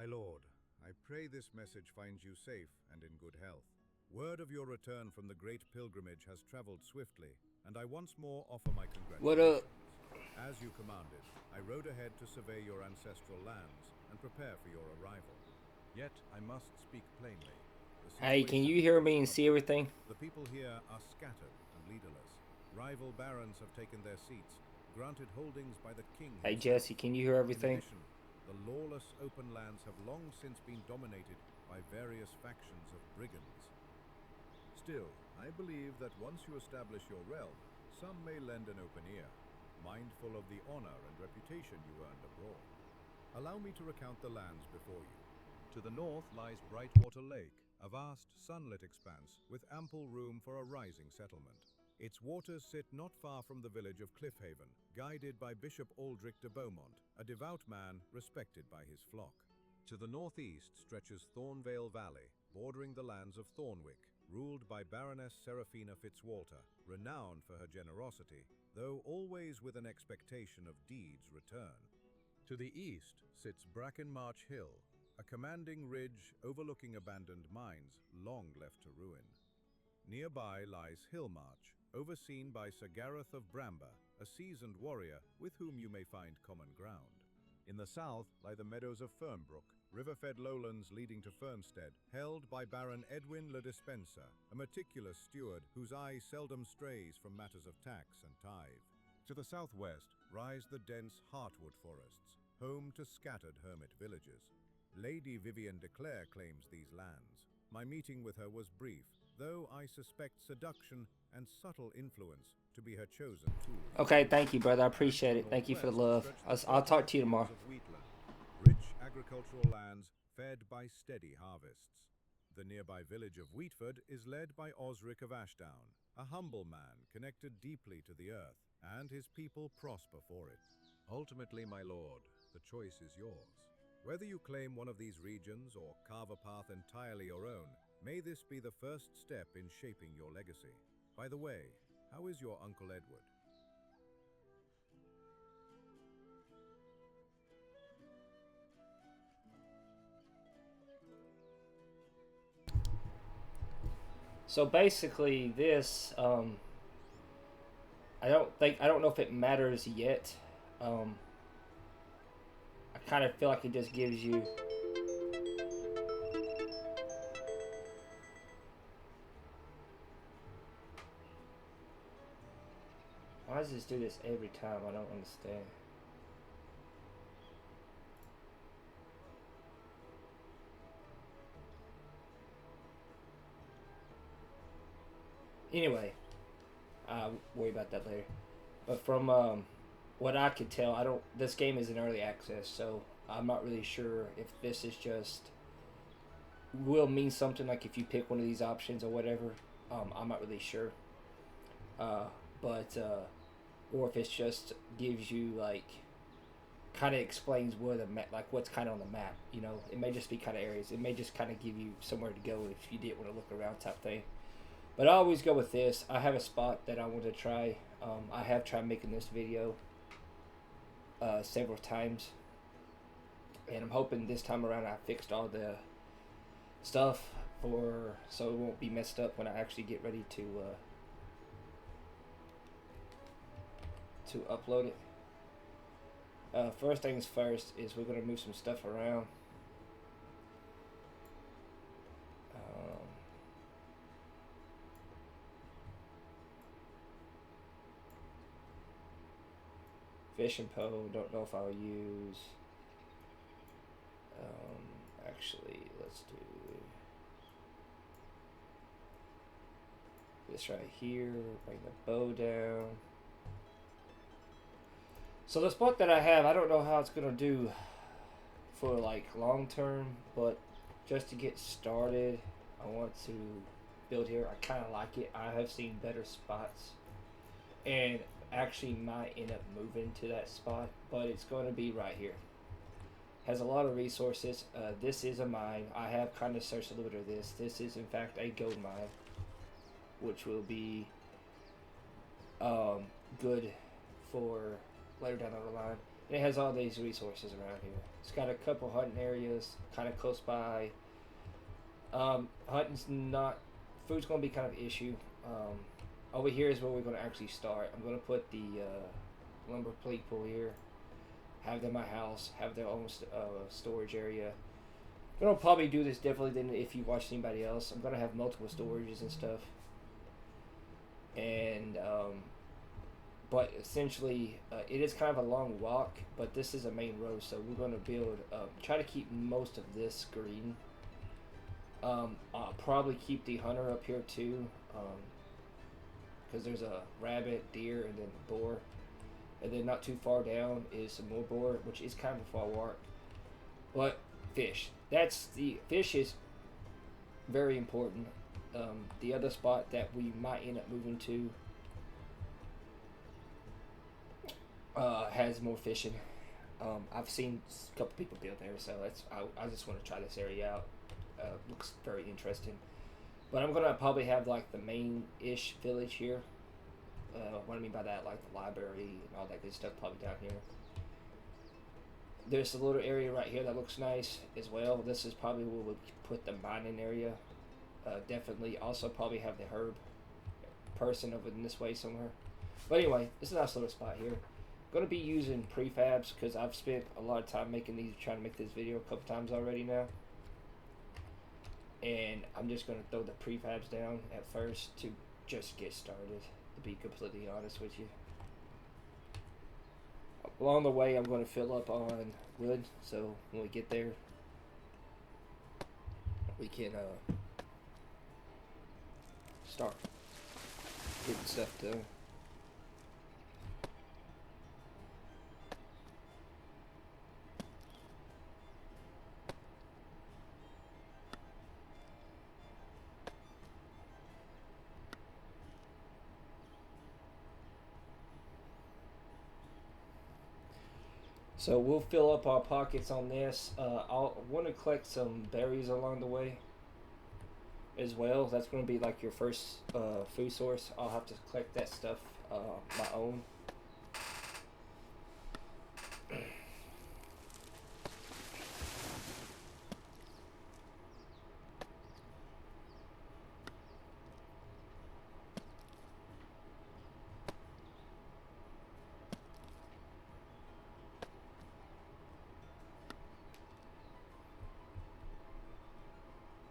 My lord, I pray this message finds you safe and in good health. Word of your return from the great pilgrimage has traveled swiftly, and I once more offer my What up? congratulations. As you commanded, I rode ahead to survey your ancestral lands and prepare for your arrival. Yet I must speak plainly. The Hey, can situation you hear is me and see troubling. everything? The people here are scattered and leaderless. Rival barons have taken their seats, granted holdings by the king Hey, himself. Jesse, can you hear In everything? addition, the lawless open lands have long since been dominated by various factions of brigands. Still, I believe that once you establish your realm, some may lend an open ear, mindful of the honor and reputation you earned abroad. Allow me to recount the lands before you. To the north lies Brightwater Lake, a vast sunlit expanse with ample room for a rising settlement. Its waters sit not far from the village of Cliffhaven, guided by Bishop Aldrich de Beaumont, a devout man respected by his flock. To the northeast stretches Thornvale Valley, bordering the lands of Thornwick, ruled by Baroness Seraphina Fitzwalter, renowned for her generosity, though always with an expectation of deeds return. To the east sits Bracken March Hill, a commanding ridge overlooking abandoned mines long left to ruin. Nearby lies Hillmarch, overseen by Sir Gareth of Bramber, a seasoned warrior with whom you may find common ground. In the south lie the meadows of Fernbrook, river-fed lowlands leading to Fernstead, held by Baron Edwin le Despencer, a meticulous steward whose eye seldom strays from matters of tax and tithe. To the southwest rise the dense Heartwood forests, home to scattered hermit villages. Lady Vivian de Clare claims these lands. My meeting with her was brief, though I suspect seduction and subtle influence to be her chosen tools. Okay, thank you, brother. I And to appreciate the it. Thank you for the northwest love. stretch the I'll fertile talk to you tomorrow. plains of Wheatland, rich agricultural lands fed by steady harvests. The nearby village of Wheatford is led by Osric of Ashdown, a humble man connected deeply to the earth, and his people prosper for it. Ultimately, my lord, the choice is yours. Whether you claim one of these regions or carve a path entirely your own, may this be the first step in shaping your legacy. By the way, how is your Uncle Edward? So basically, this I don't know if it matters yet. Um, I kind of feel like it just gives you. Why does this do this every time? I don't understand. Anyway, I'll worry about that later. But from what I could tell, I don't. This game is in early access, so I'm not really sure if this is just will mean something like if you pick one of these options or whatever. I'm not really sure. Uh, but or if it's just gives you like kind of explains where the map, like what's kind of on the map. You know, it may just be kind of areas. It may just kind of give you somewhere to go if you didn't want to look around type thing. But I always go with this. I have a spot that I want to try. I have tried making this video several times, and I'm hoping this time around I fixed all the stuff for so it won't be messed up when I actually get ready to upload it. First things first is we're gonna move some stuff around. Fishing pole, don't know if I'll use. Actually, let's do this right here. Bring the bow down. So the spot that I have, I don't know how it's gonna do for like long term, but just to get started, I want to build here. I kind of like it. I have seen better spots, and actually might end up moving to that spot, but it's going to be right here. Has a lot of resources. This is a mine. I have kind of searched a little bit of this. This is in fact a gold mine, which will be good for later down the line. And it has all these resources around here. It's got a couple hunting areas kind of close by. Hunting's not, food's going to be kind of an issue. Over here is where we're going to actually start. I'm going to put the lumber plate pool here, have them in my house, have their own storage area. I'm going to probably do this differently than if you watch anybody else. I'm going to have multiple storages and stuff. And, but essentially, it is kind of a long walk, but this is a main road, so we're going to build, try to keep most of this green. I'll probably keep the hunter up here too, because there's a rabbit, deer, and then boar. And then not too far down is some more boar, which is kind of a far walk. But fish. Fish is very important. The other spot that we might end up moving to has more fishing. I've seen a couple people build there, so I just want to try this area out. Looks very interesting. But I'm gonna probably have like the main-ish village here. What I mean by that, like the library and all that good stuff, probably down here. There's a little area right here that looks nice as well. This is probably where we'll put the mining area. Definitely also probably have the herb person over in this way somewhere. But anyway, this is a nice little spot here. Going to be using prefabs because I've spent a lot of time making these, trying to make this video a couple times already now. And I'm just going to throw the prefabs down at first to just get started, to be completely honest with you. Along the way, I'm going to fill up on wood, so when we get there, we can start getting stuff done. So we'll fill up our pockets on this. I'll want to collect some berries along the way as well. That's going to be like your first food source. I'll have to collect that stuff my own.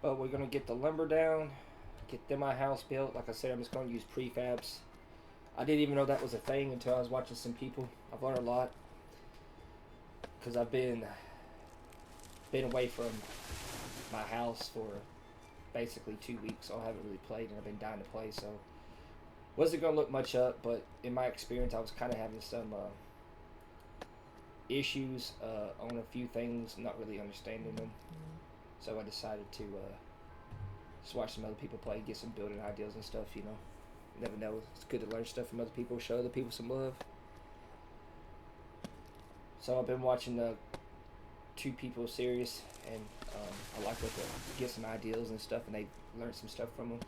But we're going to get the lumber down, get them my house built. Like I said, I'm just going to use prefabs. I didn't even know that was a thing until I was watching some people. I've learned a lot because I've been away from my house for basically 2 weeks, so I haven't really played, and I've been dying to play. So wasn't going to look much up, but in my experience, I was kind of having some issues on a few things, not really understanding them. So I decided to just watch some other people play, get some building ideas and stuff, you know. You never know. It's good to learn stuff from other people, show other people some love. So I've been watching the two people series, and I like what they get some ideas and stuff, and they learn some stuff from them.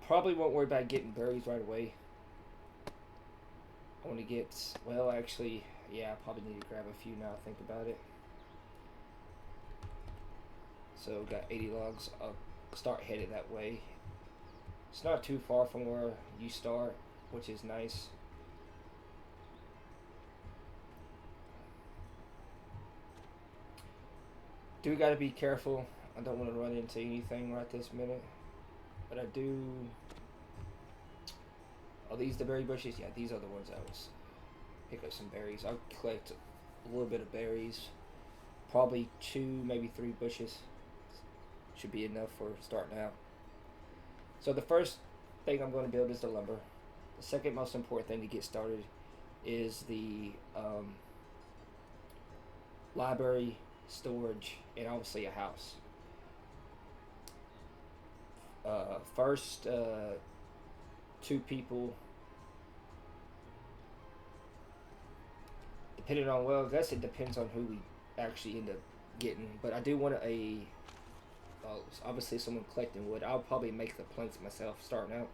Probably won't worry about getting berries right away. I want to get, well, actually, yeah, I probably need to grab a few now I think about it. So got 80 logs. I'll start headed that way. It's not too far from where you start, which is nice. Do gotta be careful. I don't want to run into anything right this minute, but I do. Are these the berry bushes? Yeah, these are the ones I was. Pick up some berries. I'll collect a little bit of berries. Probably 2, maybe 3 bushes. Should be enough for starting out. So the first thing I'm going to build is the lumber. The second most important thing to get started is the library, storage, and obviously a house. First, 2 people. Depending on, well, I guess it depends on who we actually end up getting. But I do want obviously someone collecting wood. I'll probably make the planks myself starting out.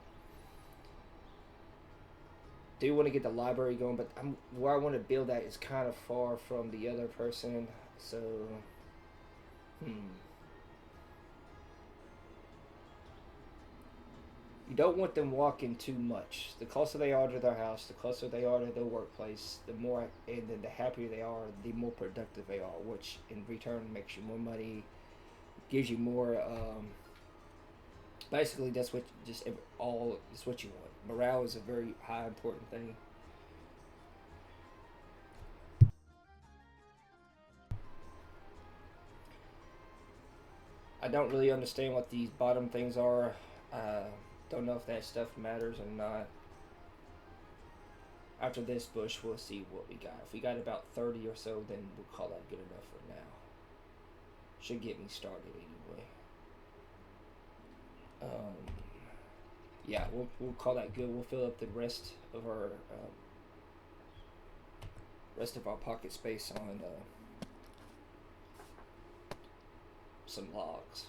do want to get the library going, but where I want to build that is kind of far from the other person. So, hmm. You don't want them walking too much. The closer they are to their house, the closer they are to their workplace, the more, and then the happier they are, the more productive they are, which in return makes you more money, gives you more. Basically, that's what just all is what you want. Morale is a very high important thing. I don't really understand what these bottom things are. Don't know if that stuff matters or not. After this bush, we'll see what we got. If we got about 30 or so, then we'll call that good enough for now. Should get me started anyway. Yeah, we'll call that good. We'll fill up the rest of our pocket space on some logs.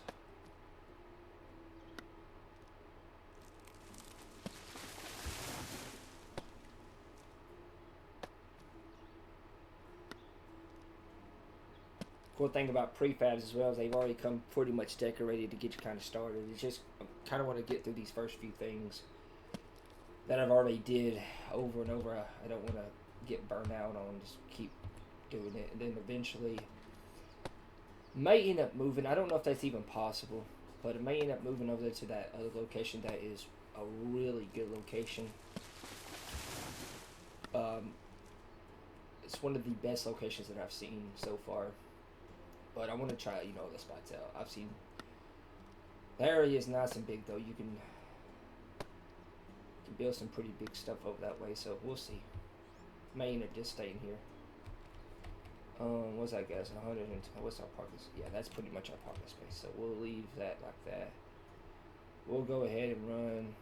Cool thing about prefabs as well is they've already come pretty much decorated to get you kind of started. It's just I kind of want to get through these first few things that I've already did over and over. I don't want to get burnt out on just keep doing it, and then eventually may end up moving. I don't know if that's even possible, but it may end up moving over to that other location that is a really good location. It's one of the best locations that I've seen so far. But I want to try, the spots out. I've seen the area is nice and big though. You can build some pretty big stuff over that way. So we'll see. May end up just staying here. What's that, guys? 100 and what's our parking? Yeah, that's pretty much our parking space. So we'll leave that like that. We'll go ahead and run.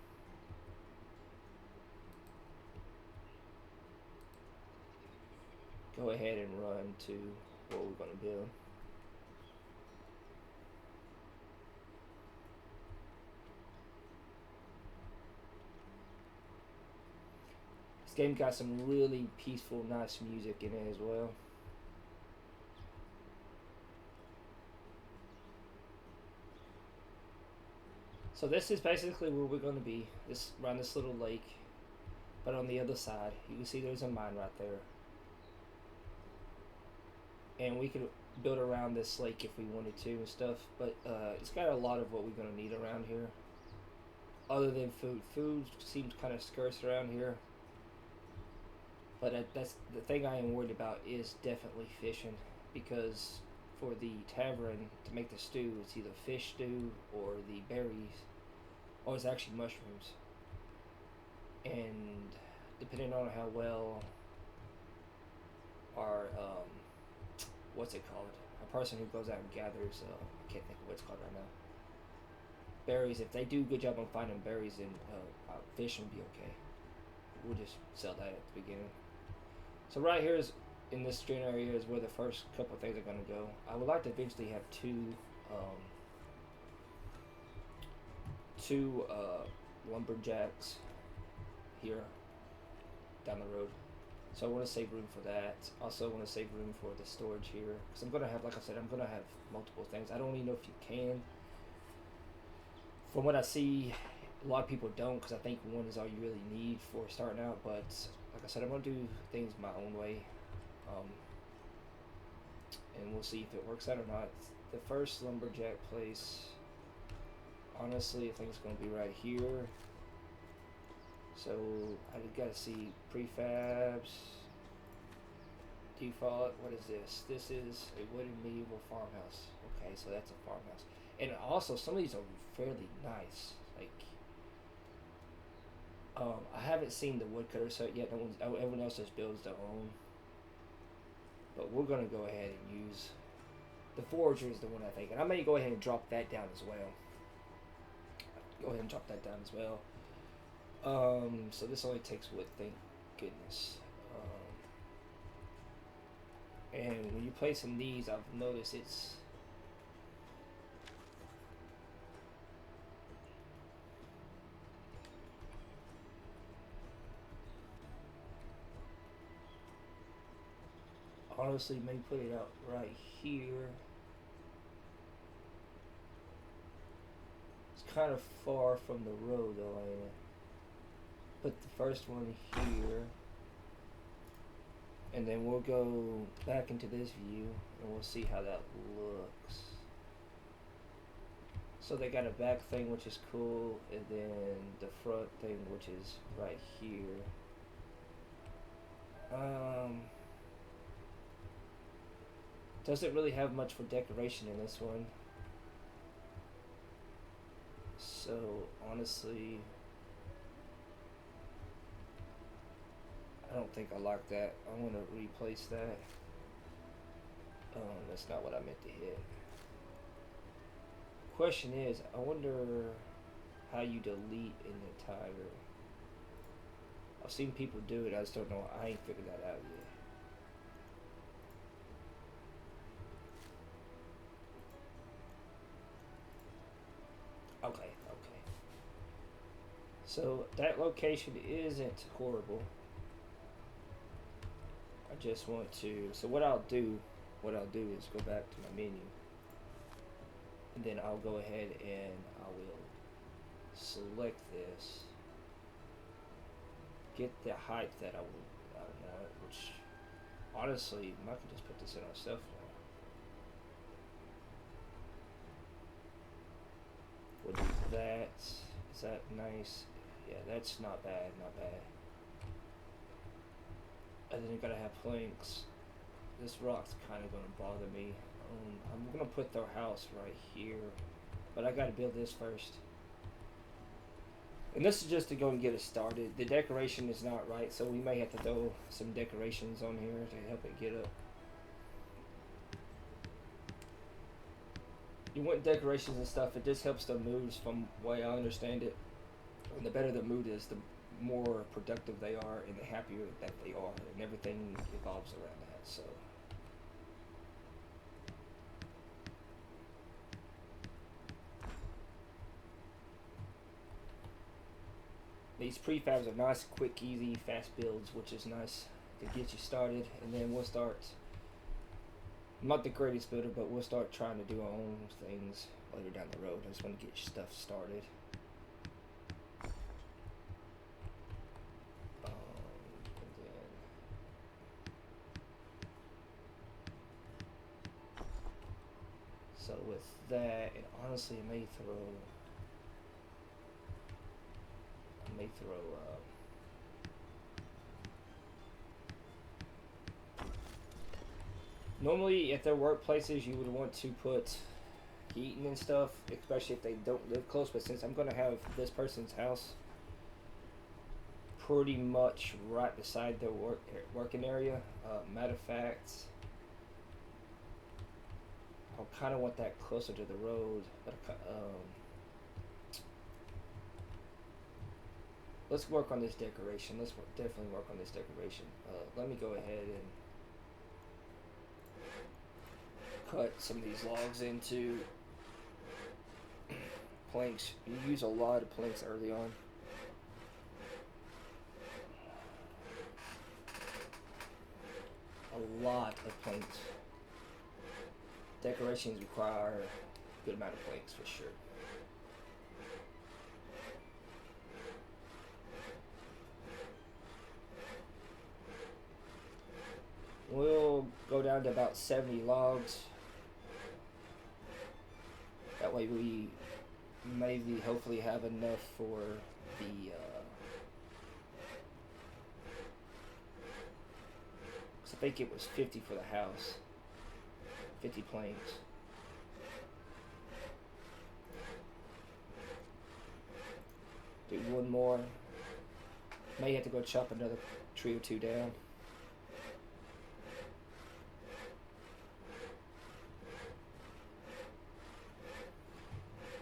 Go ahead and run to what we're gonna build. This game got some really peaceful, nice music in it as well. So this is basically where we're going to be, around this little lake. But on the other side, you can see there's a mine right there. And we could build around this lake if we wanted to and stuff. But it's got a lot of what we're going to need around here. Other than food. Food seems kind of scarce around here. But that's the thing I am worried about is definitely fishing. Because for the tavern to make the stew, it's either fish stew or the berries, or it's actually mushrooms. And depending on how well our what's it called? A person who goes out and gathers, I can't think of what it's called right now. Berries. If they do a good job on finding berries, then fish will be okay. We'll just sell that at the beginning. So right here is in this green area is where the first couple of things are going to go. I would like to eventually have two lumberjacks here down the road. So I want to save room for that. Also want to save room for the storage here. Because I'm going to have, like I said, I'm going to have multiple things. I don't even know if you can. From what I see, a lot of people don't, because I think one is all you really need for starting out. But like I said, I'm going to do things my own way. And we'll see if it works out or not. The first lumberjack place, honestly, I think it's going to be right here. So I gotta see prefabs, default. What is this? This is a wooden medieval farmhouse. Okay, so that's a farmhouse. And also, some of these are fairly nice. Like, I haven't seen the woodcutter set yet. Everyone else just builds their own. But we're gonna go ahead and use the forager is the one I think, and I may go ahead and drop that down as well. Go ahead and drop that down as well. So this only takes wood, thank goodness. And when you place in these, I've noticed it's Honestly, may put it out right here. It's kind of far from the road though, ain't it? Put the first one here. And then we'll go back into this view and we'll see how that looks. So they got a back thing which is cool, and then the front thing which is right here. Doesn't really have much for decoration in this one. So honestly, I don't think I like that. I want to replace that. That's not what I meant to hit. Question is, I wonder how you delete in the tiger. I've seen people do it, I just don't know. I ain't figured that out yet. Okay. So that location isn't horrible. I just want to, so what I'll do is go back to my menu. And then I'll go ahead and I will select this. Get the height that I want, which honestly, I can just put this in ourselves now. We'll do that. Is that nice? Yeah, that's not bad, And then you gotta have planks. This rock's kind of gonna bother me. I'm gonna put their house right here, but I gotta build this first. And this is just to go and get it started. The decoration is not right, so we may have to throw some decorations on here to help it get up. You want decorations and stuff, it just helps the moods from the way I understand it. And the better the mood is, the more productive they are and the happier that they are, and everything evolves around that. So these prefabs are nice, quick, easy, fast builds, which is nice to get you started. And then we'll start, I'm not the greatest builder, but we'll start trying to do our own things later down the road. I just want to get stuff started. So with that, and honestly, I may throw normally at their workplaces you would want to put heating and stuff, especially if they don't live close, but since I'm going to have this person's house pretty much right beside their working area, matter of fact, I'll kind of want that closer to the road, but let's work on this decoration. Let's definitely work on this decoration. Let me go ahead and cut some of these logs into planks. You use a lot of planks early on. A lot of planks. Decorations require a good amount of planks for sure. We'll go down to about 70 logs. That way we maybe hopefully have enough for the I think it was 50 for the house. 50 planks. Do one more. May have to go chop another tree or two down.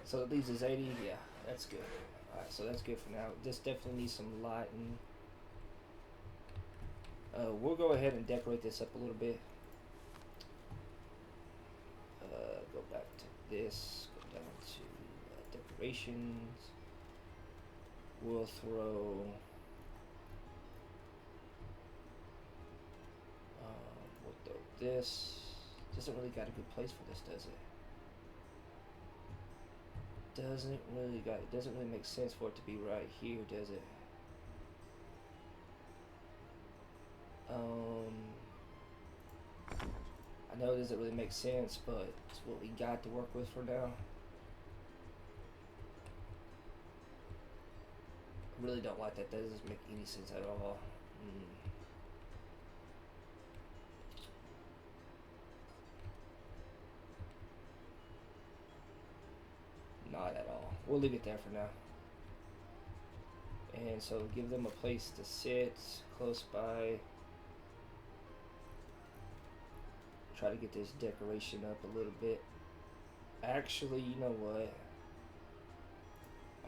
So these is 80. Yeah, that's good. Alright, so that's good for now. This definitely needs some lighting. We'll go ahead and decorate this up a little bit. Go back to this, go down to decorations. We'll throw what this. Doesn't really got a good place for this, does it? It doesn't really make sense for it to be right here, does it? I know it doesn't really make sense, but it's what we got to work with for now. I really don't like that. That doesn't make any sense at all. Not at all. We'll leave it there for now. And so give them a place to sit close by. Try to get this decoration up a little bit. Actually, you know what?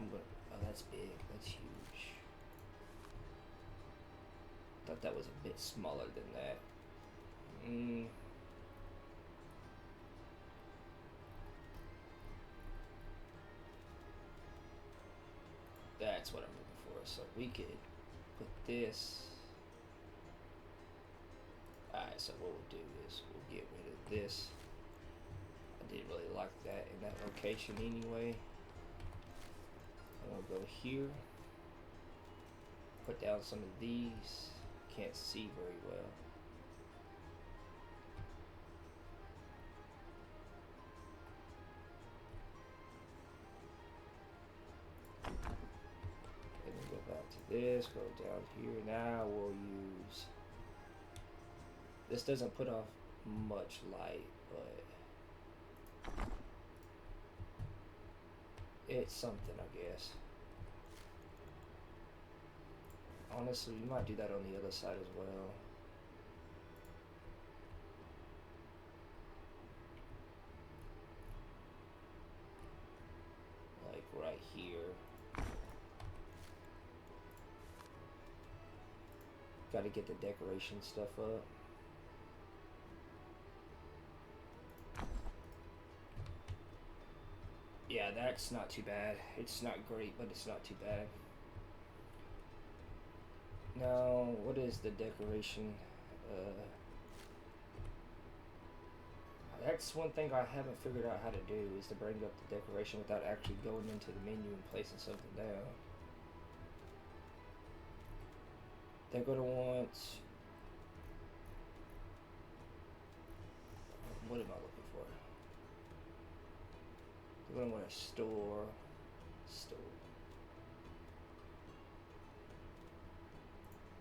Oh, that's big. That's huge. Thought that was a bit smaller than that. That's what I'm looking for. So we could put this. Alright, so what we'll do is we'll get rid of this. I didn't really like that in that location anyway. And we'll go here. Put down some of these. Can't see very well. And then go back to this, go down here. Now we'll use, this doesn't put off much light, but it's something, I guess. Honestly, you might do that on the other side as well. Like right here. Gotta get the decoration stuff up. Yeah, that's not too bad. It's not great, but it's not too bad. Now, what is the decoration? That's one thing I haven't figured out how to do, is to bring up the decoration without actually going into the menu and placing something down. They're going to want... What am I looking for? They're going to want a store.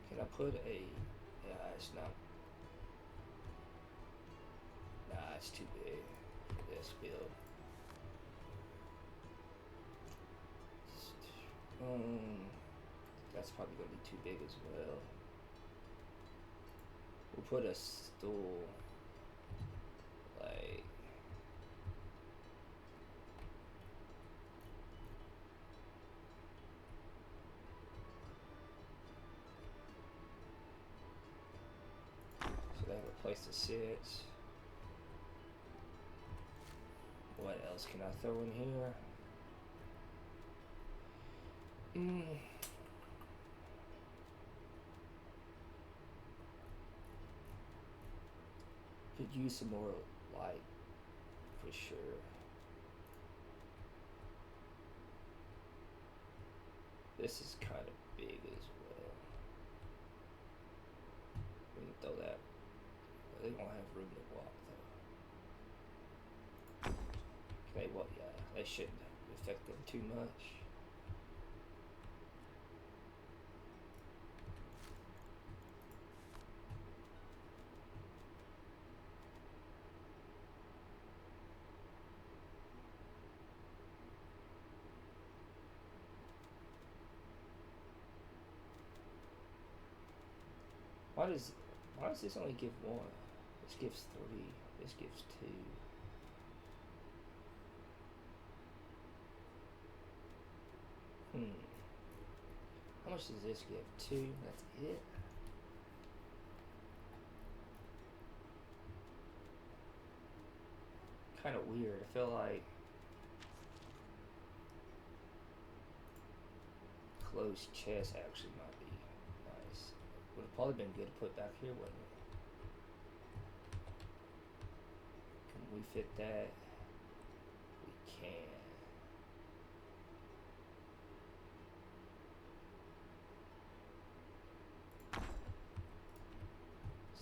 Can I put a... Yeah, it's not... Nah, it's too big for this build. That's probably going to be too big as well. We'll put a stool, like... So they have a place to sit. What else can I throw in here? Could use some more light, for sure. This is kind of big as well. We can throw that. They won't have room to walk though. Okay, well, yeah, that shouldn't affect them too much. Why does this only give one? This gives 3. This gives 2. How much does this give? 2. That's it. Kind of weird. I feel like closed chest actually might be nice. Would have probably been good to put back here, wouldn't we fit that? We can.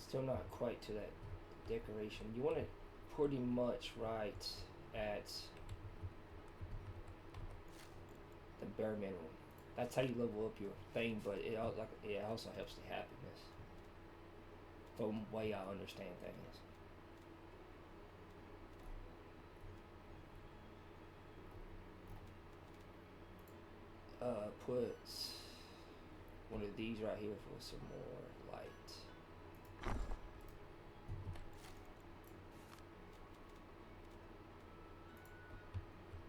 Still not quite to that decoration. You want it pretty much right at the bare minimum. That's how you level up your thing, but it also helps the happiness. From the way I understand things. Put one of these right here for some more light.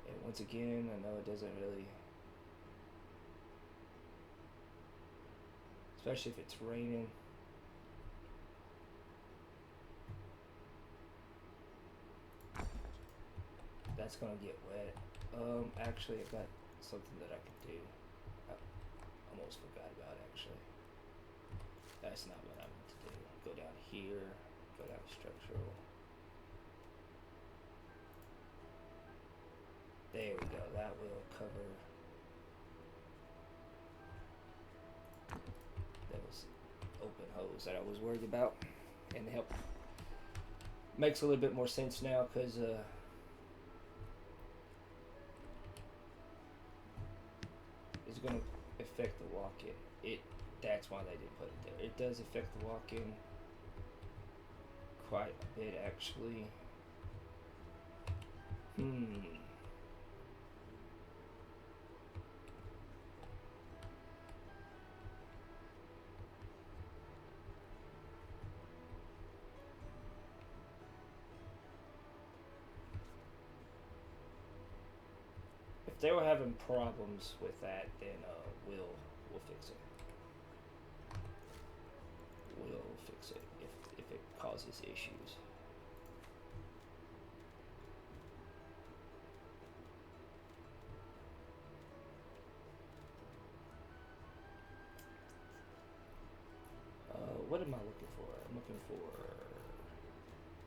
And once again, I know it doesn't really, especially if it's raining. That's gonna get wet. Actually, I've got something that I can do. I almost forgot about actually. That's not what I meant to do. Go down here, go down to structural. There we go. That will cover those open holes that I was worried about, and help makes a little bit more sense now because it's going to affect the walk-in. That's why they didn't put it there. It does affect the walk-in quite a bit, actually. If they were having problems with that, then we'll fix it. We'll fix it if it causes issues. What am I looking for? I'm looking for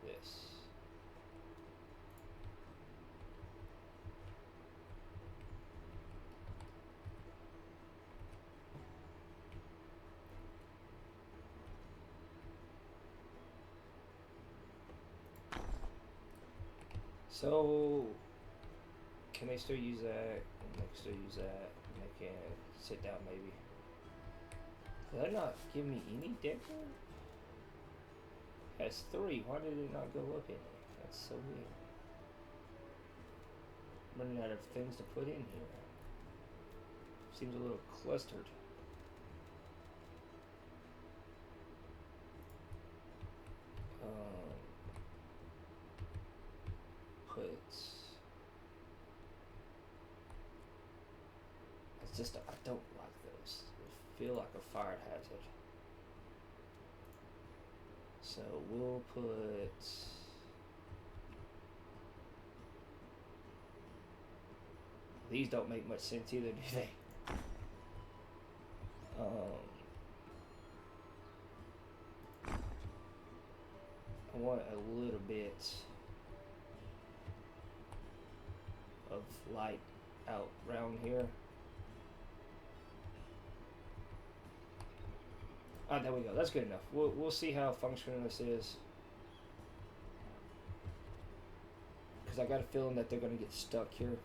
this. So, can they still use that? And they can still use that. And they can sit down maybe. Did I not give me any decor? It has 3. Why did it not go up in there? That's so weird. I'm running out of things to put in here. Seems a little clustered. It's just, I don't like those. They feel like a fire hazard. So we'll put these. Don't make much sense either, do they? I want a little bit of light out around here. Ah, there we go. That's good enough. We'll see how functional this is. Because I got a feeling that they're going to get stuck here.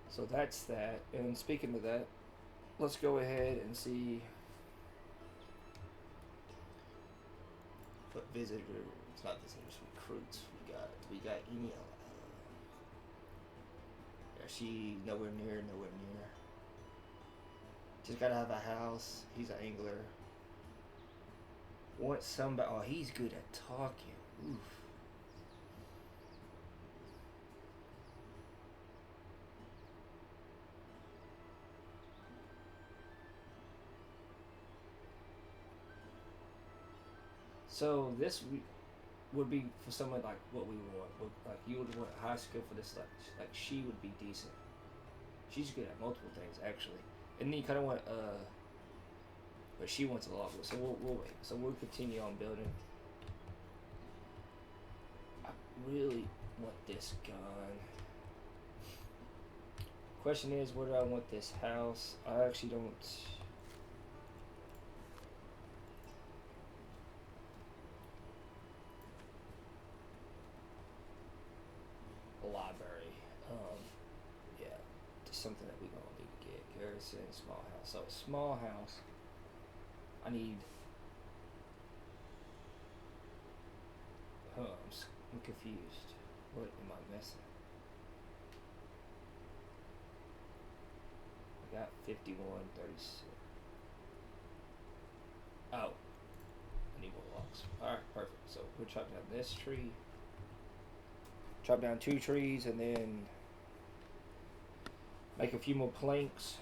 So that's that. And speaking of that, let's go ahead and see what visitors, it's not visitors, recruits we got any. Yeah, she nowhere near. Just gotta have a house. He's an angler. Want somebody. Oh, he's good at talking. Oof. So this would be for someone like what we want. Like you would want high skill for this. Like she would be decent. She's good at multiple things actually. And then you kind of want, but she wants a lot more. So we'll wait. So we'll continue on building. really want this gone. Question is, where do I want this house? I actually don't. A library. Yeah, just something that we gonna need to get. Garrison, small house. So small house. I need. I'm confused. What am I missing? I got 51, 36. Oh, I need more logs. Alright, perfect. So we'll chop down this tree. Chop down 2 trees and then make a few more planks.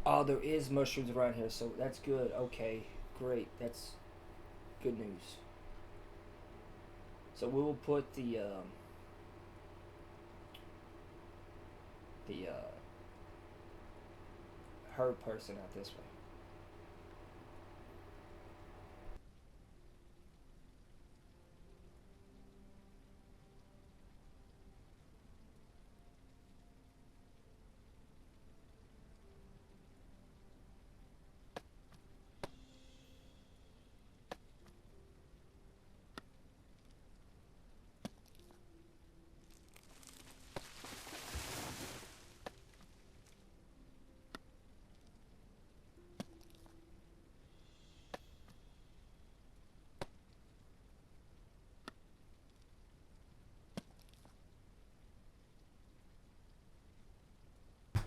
Oh, there is mushrooms around here, so that's good. Okay, great. That's good news. So we will put the herb person out this way.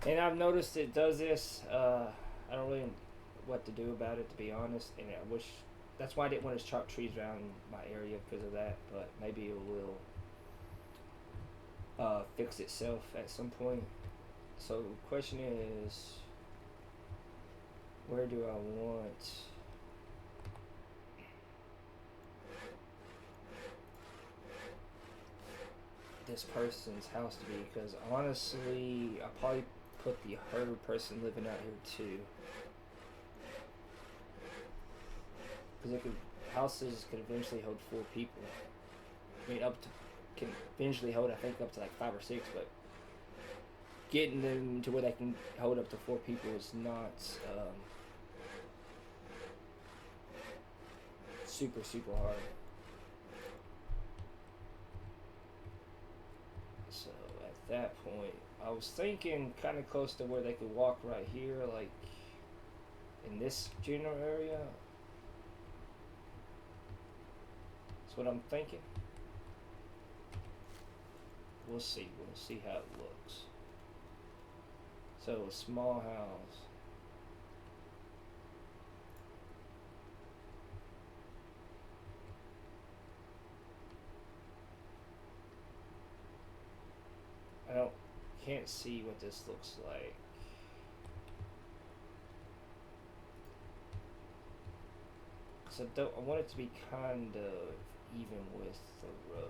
And I've noticed it does this. I don't really know what to do about it, to be honest. And I wish that's why I didn't want to chop trees around my area because of that. But maybe it will fix itself at some point. So the question is, where do I want this person's house to be? Because honestly, I probably put the herb person living out here too. Because it could, houses could eventually hold 4 people. I mean, up to can eventually hold, I think, up to like 5 or 6, but getting them to where they can hold up to 4 people is not super hard. So at that point, I was thinking kind of close to where they could walk right here, like in this general area. That's what I'm thinking. We'll see. We'll see how it looks. So a small house. Can't see what this looks like. So I want it to be kind of even with the road.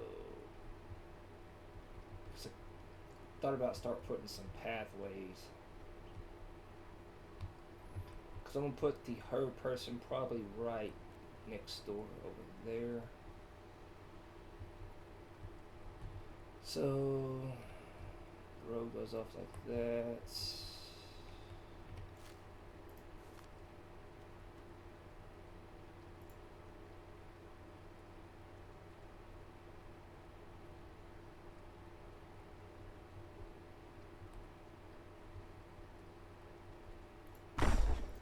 So I thought about start putting some pathways. Because I'm going to put the herb person probably right next door over there. So the road goes off like that.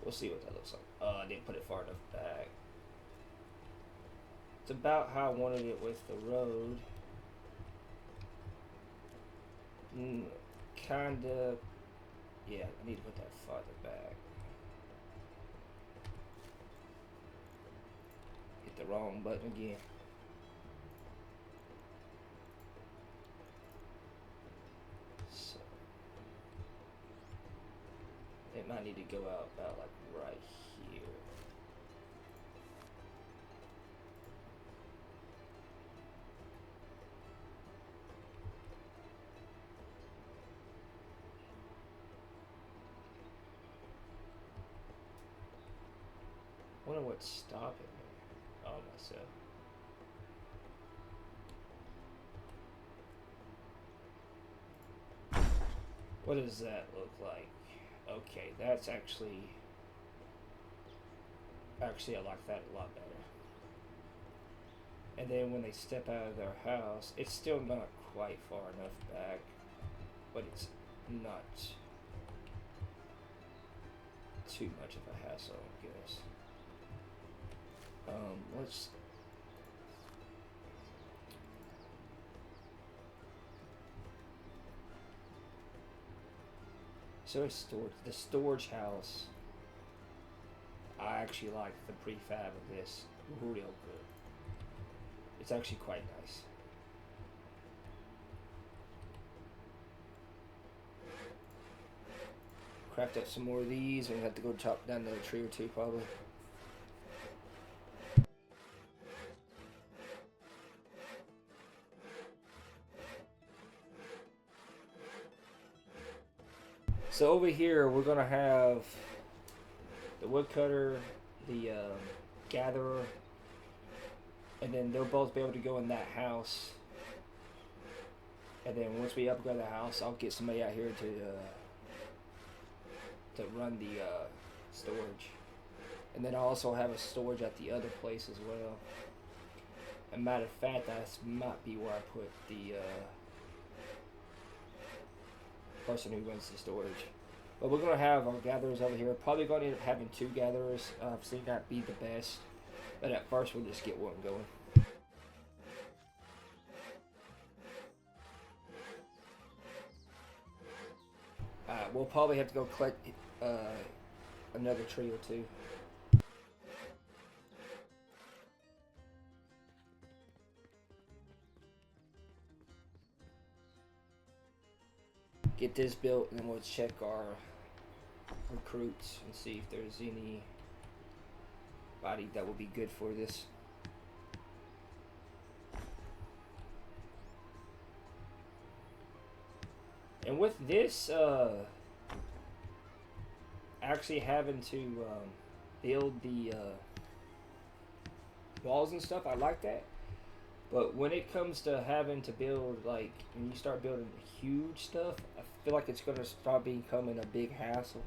We'll see what that looks like. I didn't put it far enough back. It's about how I wanted it with the road. Kinda. Yeah, I need to put that farther back. the wrong button again. So it might need to go out about like right here. I wonder what's stopping me. Oh, myself. What does that look like? Okay, that's actually I like that a lot better. And then when they step out of their house, it's still not quite far enough back, but it's not too much of a hassle, I guess. Let's so it's the storage house. I actually like the prefab of this real good. It's actually quite nice. Craft up some more of these, and we have to go chop down another tree or two probably. So over here we're gonna have the woodcutter, the gatherer, and then they'll both be able to go in that house. And then once we upgrade the house, I'll get somebody out here to run the storage. And then I also have a storage at the other place as well. As a matter of fact, that might be where I put the person who runs the storage. But we're going to have our gatherers over here. Probably going to end up having 2 gatherers. I've seen that be the best. But at first we'll just get one going. We'll probably have to go collect another tree or 2. Get this built, and then we'll check our recruits and see if there's anybody that will be good for this. And with this, actually having to build the walls and stuff, I like that. But when it comes to having to build, like, when you start building huge stuff, I feel like it's going to start becoming a big hassle.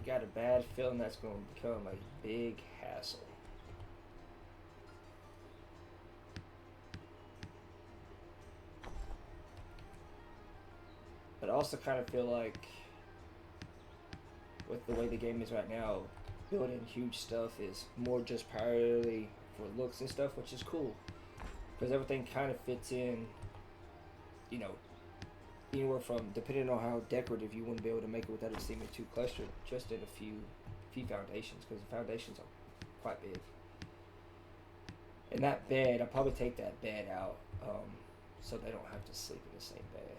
I got a bad feeling that's going to become a big hassle. But I also kind of feel like, with the way the game is right now, building huge stuff is more just primarily for looks and stuff, which is cool. Because everything kind of fits in, you know, anywhere from, depending on how decorative you want to be able to make it without it seeming too clustered, just in a few foundations, because the foundations are quite big. And that bed, I'll probably take that bed out, so they don't have to sleep in the same bed.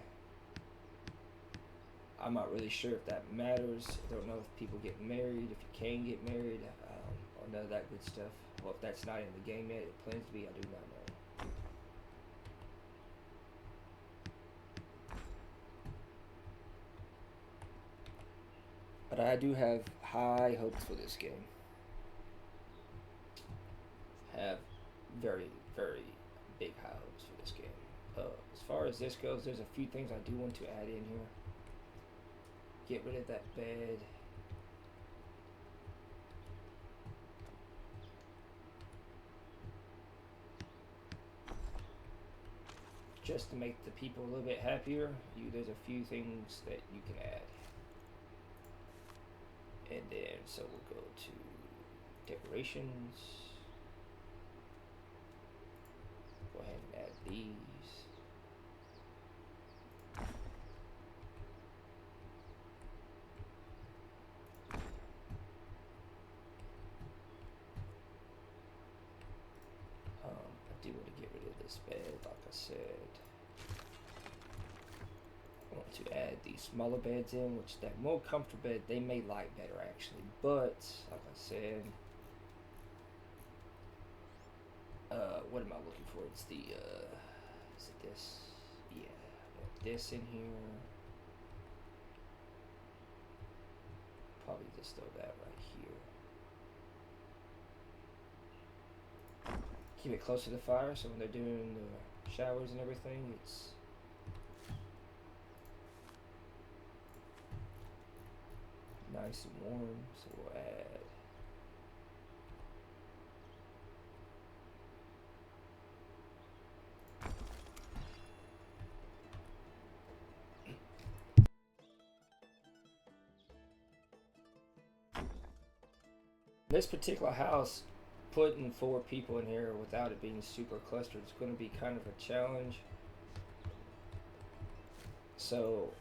I'm not really sure if that matters. I don't know if people get married, if you can get married, or none of that good stuff. Well, if that's not in the game yet, it plans to be, I do not know. But I do have high hopes for this game. Have very, very big high hopes for this game. As far as this goes, there's a few things I do want to add in here. Get rid of that bed. Just to make the people a little bit happier, there's a few things that you can add. And then, so we'll go to decorations. these. I do want to get rid of this bed, like I said. I want to add these smaller beds in, which that more comfortable bed they may like better actually. But like I said, what am I looking for? It's the is it this? Yeah, this in here. Probably just throw that right here. Keep it close to the fire, so when they're doing the showers and everything, it's nice and warm. So we'll add this particular house. Putting 4 people in here without it being super clustered is going to be kind of a challenge. So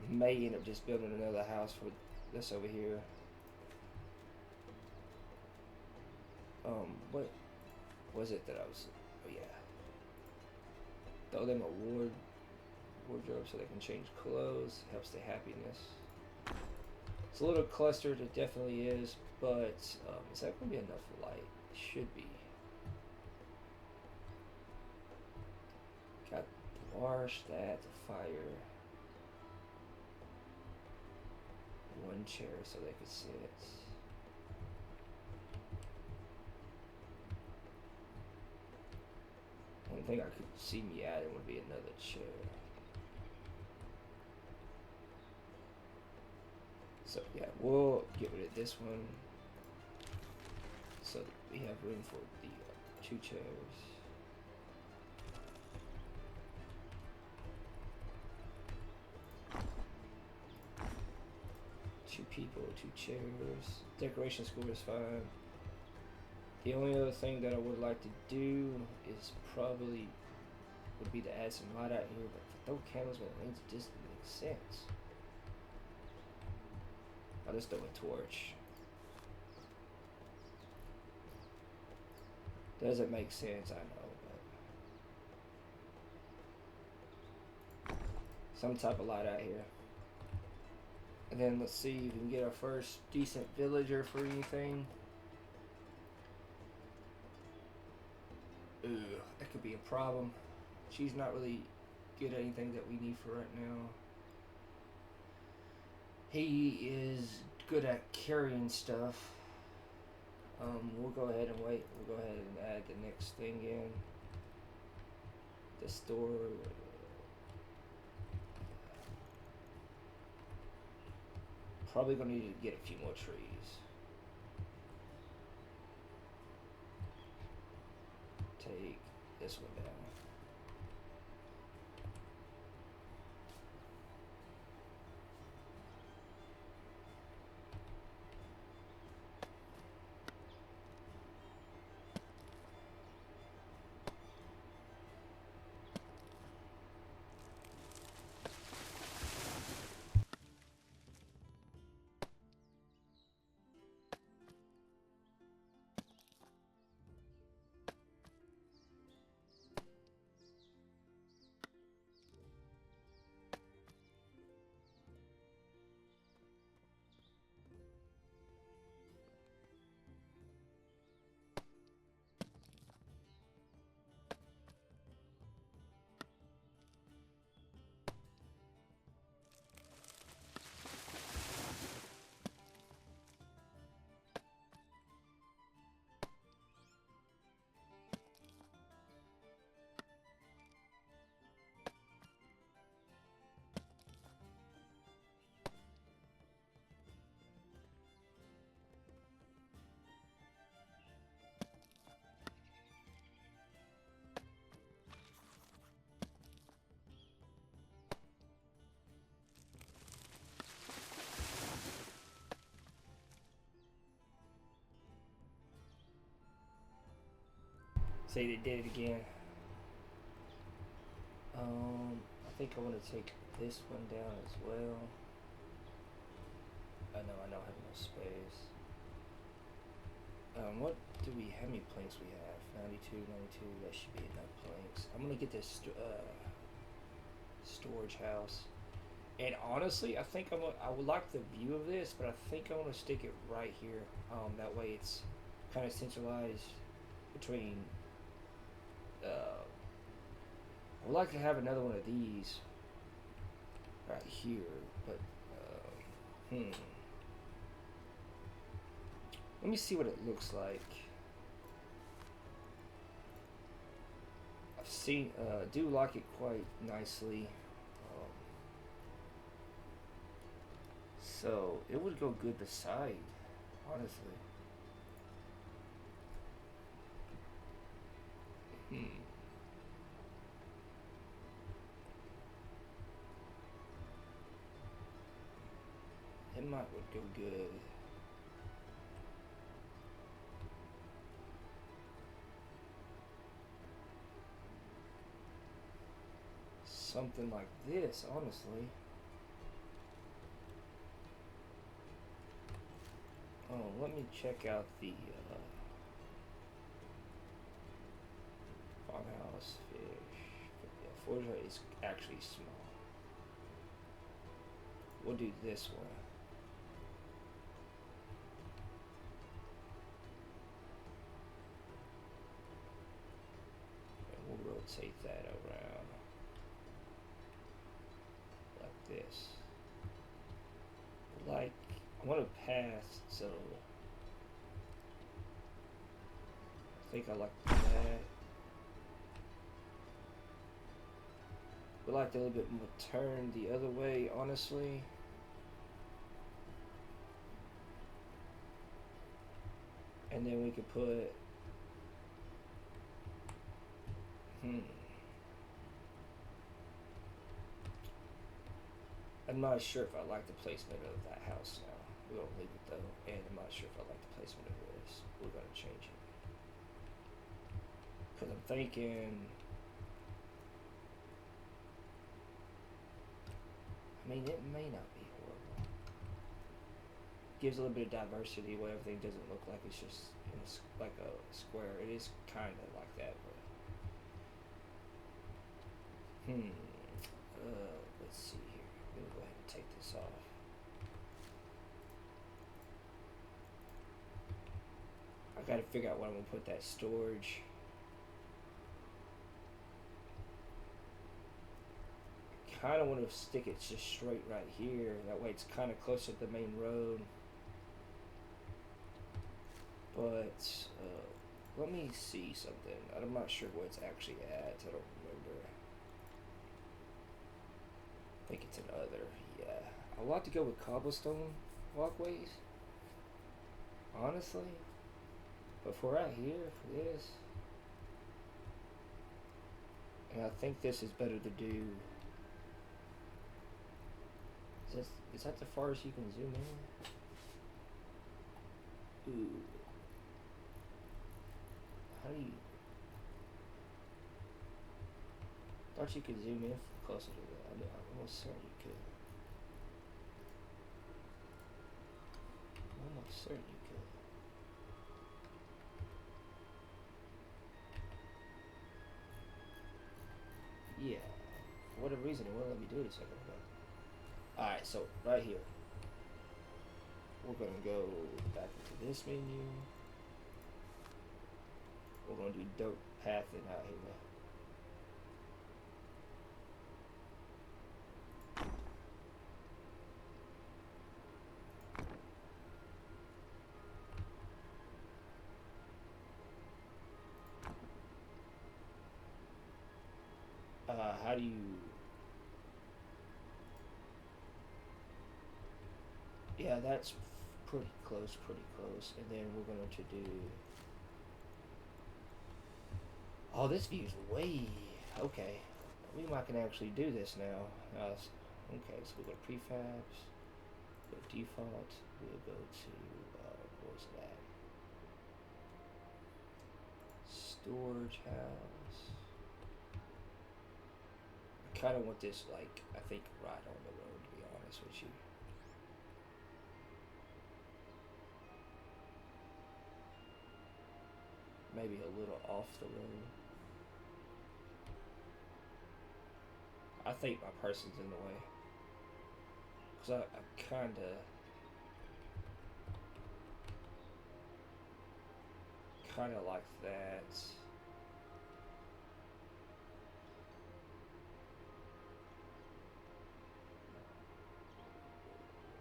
may end up just building another house for this over here. What was it that I was? Oh yeah. Throw them a wardrobe so they can change clothes. Helps their happiness. It's a little clustered. It definitely is. But is that going to be enough light? It should be. Got the wash, that, the fire. One chair so they could sit. One thing I could see me adding would be another chair. So yeah, we'll get rid of this one. So that we have room for the 2 chairs. Two people, 2 chairs. Decoration score is fine. The only other thing that I would like to do is probably would be to add some light out here, but if I throw candles when it rains, it just makes sense. I'll just throw a torch. Doesn't make sense, I know, but some type of light out here. And then let's see if we can get our first decent villager for anything. Ugh, that could be a problem. She's not really good at anything that we need for right now. He is good at carrying stuff. We'll go ahead and wait. We'll go ahead and add the next thing in. The store. Probably gonna need to get a few more trees. Take this one down. See, they did it again. I think I want to take this one down as well. I don't have enough space. What do we, how many planks we have? 92, that should be enough planks. I'm gonna get this, storage house. And honestly, I think I would like the view of this, but I think I want to stick it right here. That way it's kind of centralized between, I would like to have another one of these right here, but, let me see what it looks like. I've seen, do like it quite nicely. So it would go good beside, honestly. It might would go good. Something like this, honestly. Oh, let me check out the farmhouse fish. Yeah, fortunately, it's actually small. We'll do this one. And we'll rotate that around like this. Like, I want a path, so I think I like that. Would like a little bit more turn the other way, honestly. And then we could put, I'm not sure if I like the placement of that house now. We're gonna leave it though, and I'm not sure if I like the placement of this. We're gonna change it. Cause I'm thinking, I mean, it may not be horrible. Gives a little bit of diversity where everything doesn't look like it's just in like a square. It is kind of like that, but let's see here. I'm gonna go ahead and take this off. I gotta figure out where I'm gonna put that storage. Kind of want to stick it just straight right here. That way it's kind of closer to the main road. But let me see something. I'm not sure where it's actually at. I don't remember. I think it's another. Yeah. I want to go with cobblestone walkways. Honestly. But for right here, for this. And I think this is better to do. Is that the farthest you can zoom in? Ooh. How do you... Thought you could zoom in closer to that. I'm almost certain you could. I'm almost certain you could. Yeah. For whatever reason, it won't let me do it a second ago. Alright, so right here. We're going to go back into this menu. We're going to do dirt pathing out here. How do you... Yeah, that's pretty close. And then we're going to do... Oh, this view's way... Okay. We might can actually do this now. Okay, so we'll go to prefabs. Go to default. We'll go to... what was that? Storage house. kind of want this, like, I think right on the road, to be honest with you. Maybe a little off the road. I think my person's in the way. Because I kind of like that.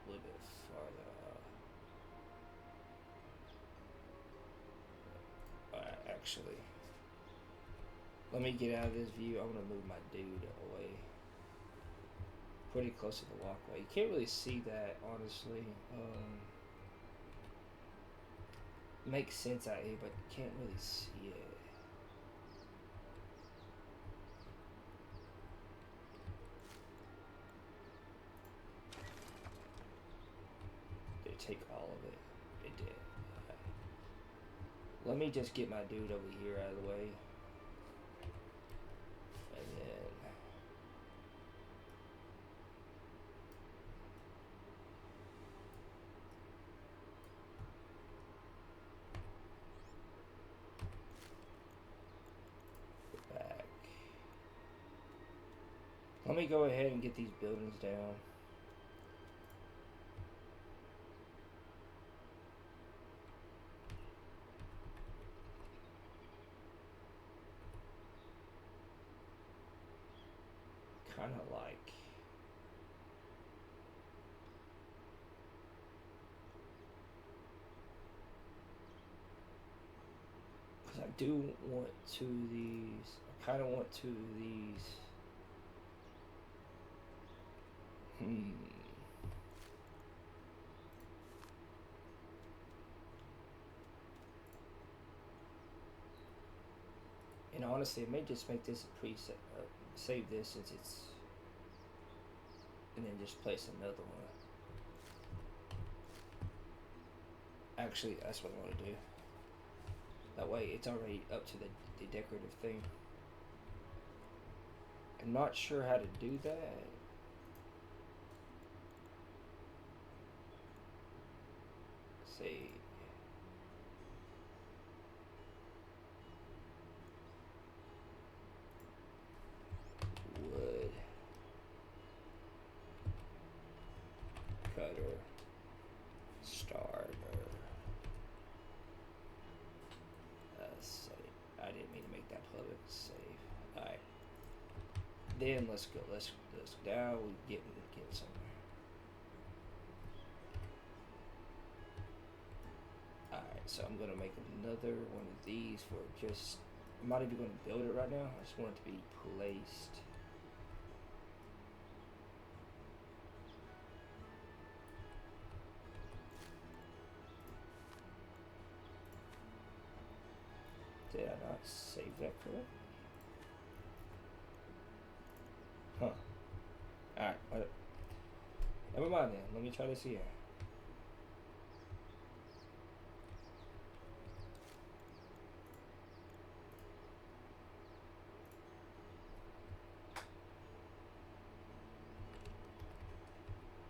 A little bit farther. Actually, let me get out of this view. I'm gonna move my dude away. Pretty close to the walkway. You can't really see that, honestly. Makes sense out here, but you can't really see it. Did it take all of it? It did. Right. Let me just get my dude over here out of the way. And then back. Let me go ahead and get these buildings down. Kind of like, because I do want two of these. I kind of want two of these. And honestly, it may just make this a preset. Save this since it's, and then just place another one. Actually, that's what I want to do. That way, it's already up to the decorative thing. I'm not sure how to do that. Let's see. Wood. Cutter. Starter. Save. I didn't mean to make that public. Save. Alright. Then let's go. Let's down. We get somewhere. Alright, so I'm gonna make another one of these for just, I'm not even gonna build it right now. I just want it to be placed. Did I not save that correctly? Huh. Alright, never mind then. Let me try this here.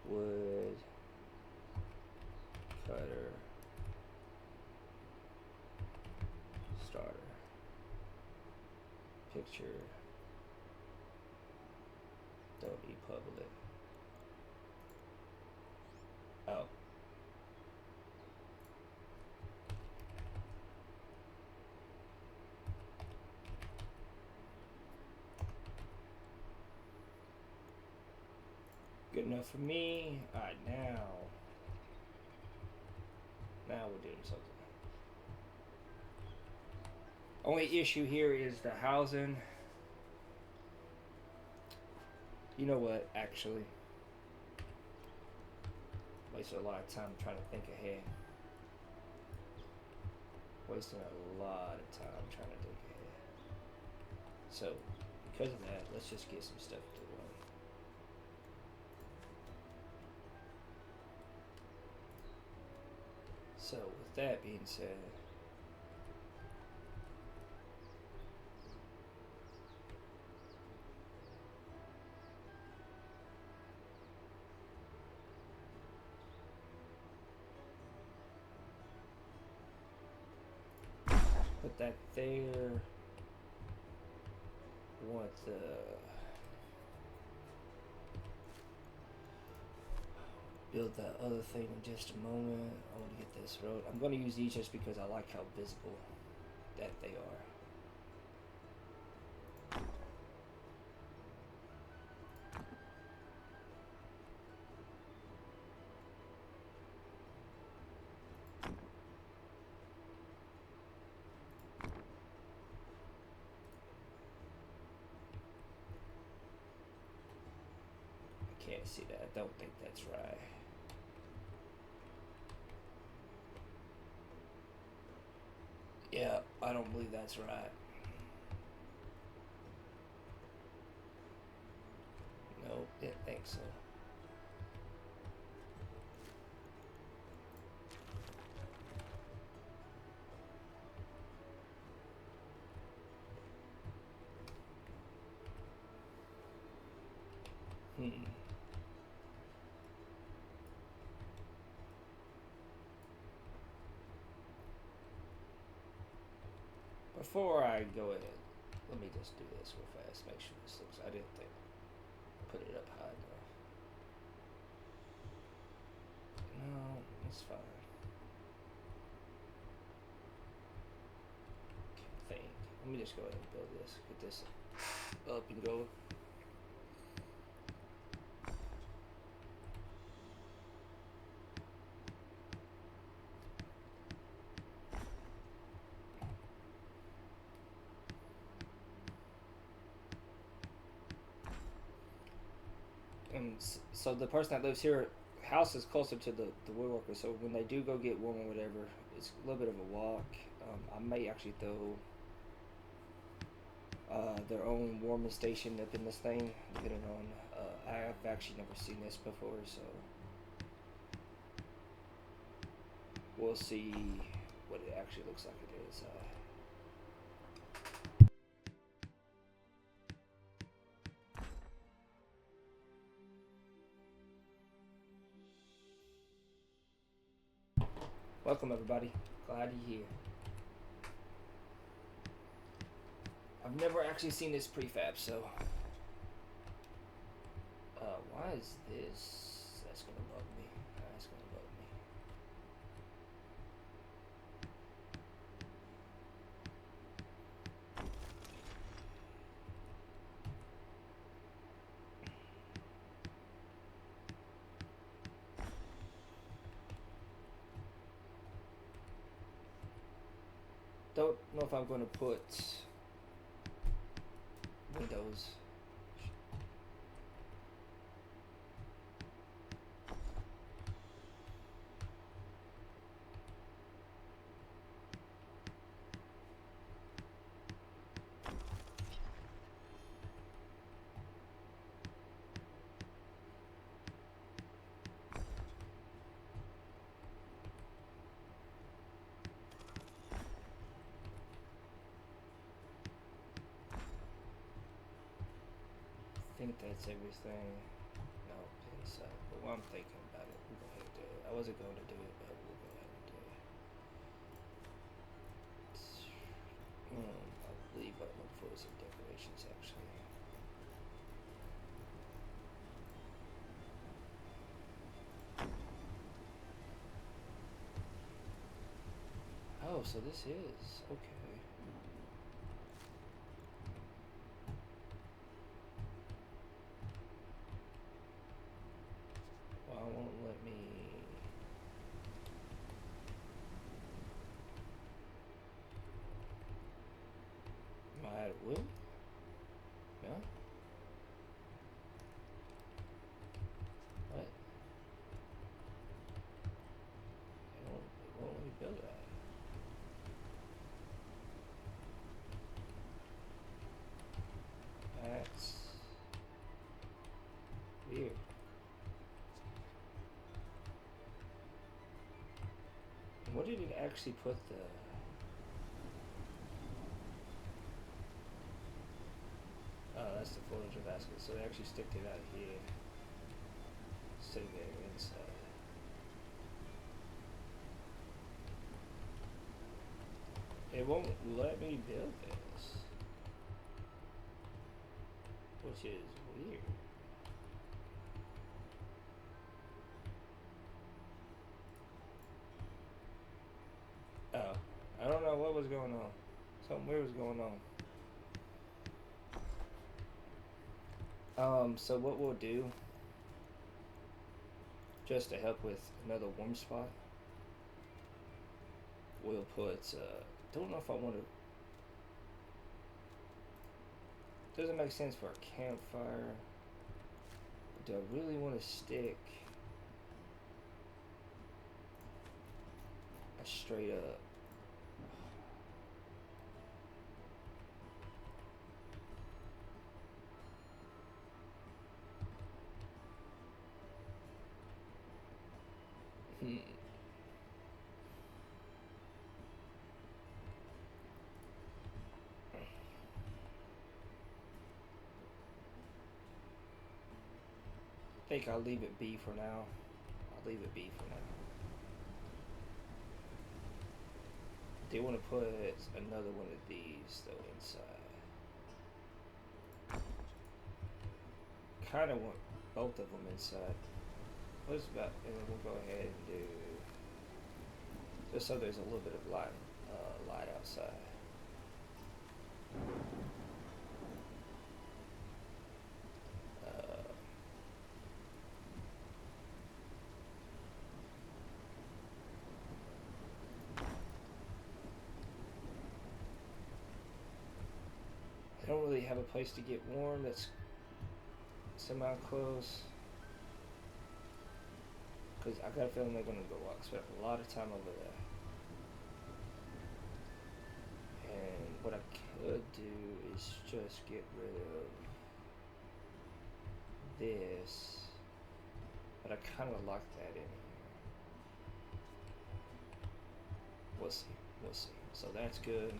Wood. Cutter. Starter. Picture. Don't be public. Oh. Good enough for me. Alright, now we're doing something. Only issue here is the housing. You know what, actually. Wasted a lot of time trying to think ahead. Wasting a lot of time trying to think ahead. So, because of that, let's just get some stuff to run. So, with that being said, put that there. Want the build that other thing in just a moment. I want to get this road. I'm going to use these just because I like how visible that they are. I can't see that. I don't think that's right. Yeah, I don't believe that's right. Nope, didn't think so. Before I go ahead, let me just do this real fast. Make sure this looks. I didn't think put it up high enough. No, it's fine. Can't think. Let me just go ahead and build this. Get this up and going. And so the person that lives here, house is closer to the woodworker, so when they do go get warm or whatever, it's a little bit of a walk. I may actually throw their own warming station up in this thing, depending on, I've actually never seen this before, so we'll see what it actually looks like it is. Welcome everybody, glad you're here. I've never actually seen this prefab, so why is this? That's gonna bug me. That's gonna bug me. Don't know if I'm going to put windows. I think that's everything. No, inside. But while I'm thinking about it, we'll go ahead and do it. I wasn't going to do it, but we'll go ahead and do it. I believe I look for some decorations actually. Oh, so this is okay. Won't let me. Am I at will? No? What? It won't let me build that. That's weird. What did it actually put the... Oh, that's the furniture basket. So they actually stick it out here. Sitting there inside. It won't let me build this, which is weird. Oh, I don't know what was going on. Something weird was going on. So what we'll do, just to help with another warm spot, we'll put, don't know if I want to, doesn't make sense for a campfire. Do I really want to stick a straight up? I think I'll leave it be for now. I'll leave it be for now. I do want to put another one of these though inside. Kind of want both of them inside. What's about? And then we'll go ahead and do just so there's a little bit of light outside. I don't really have a place to get warm that's semi-close. Because I got a feeling they're going to go spend a lot of time over there. And what I could do is just get rid of this. But I kind of like that in here. We'll see. We'll see. So that's good.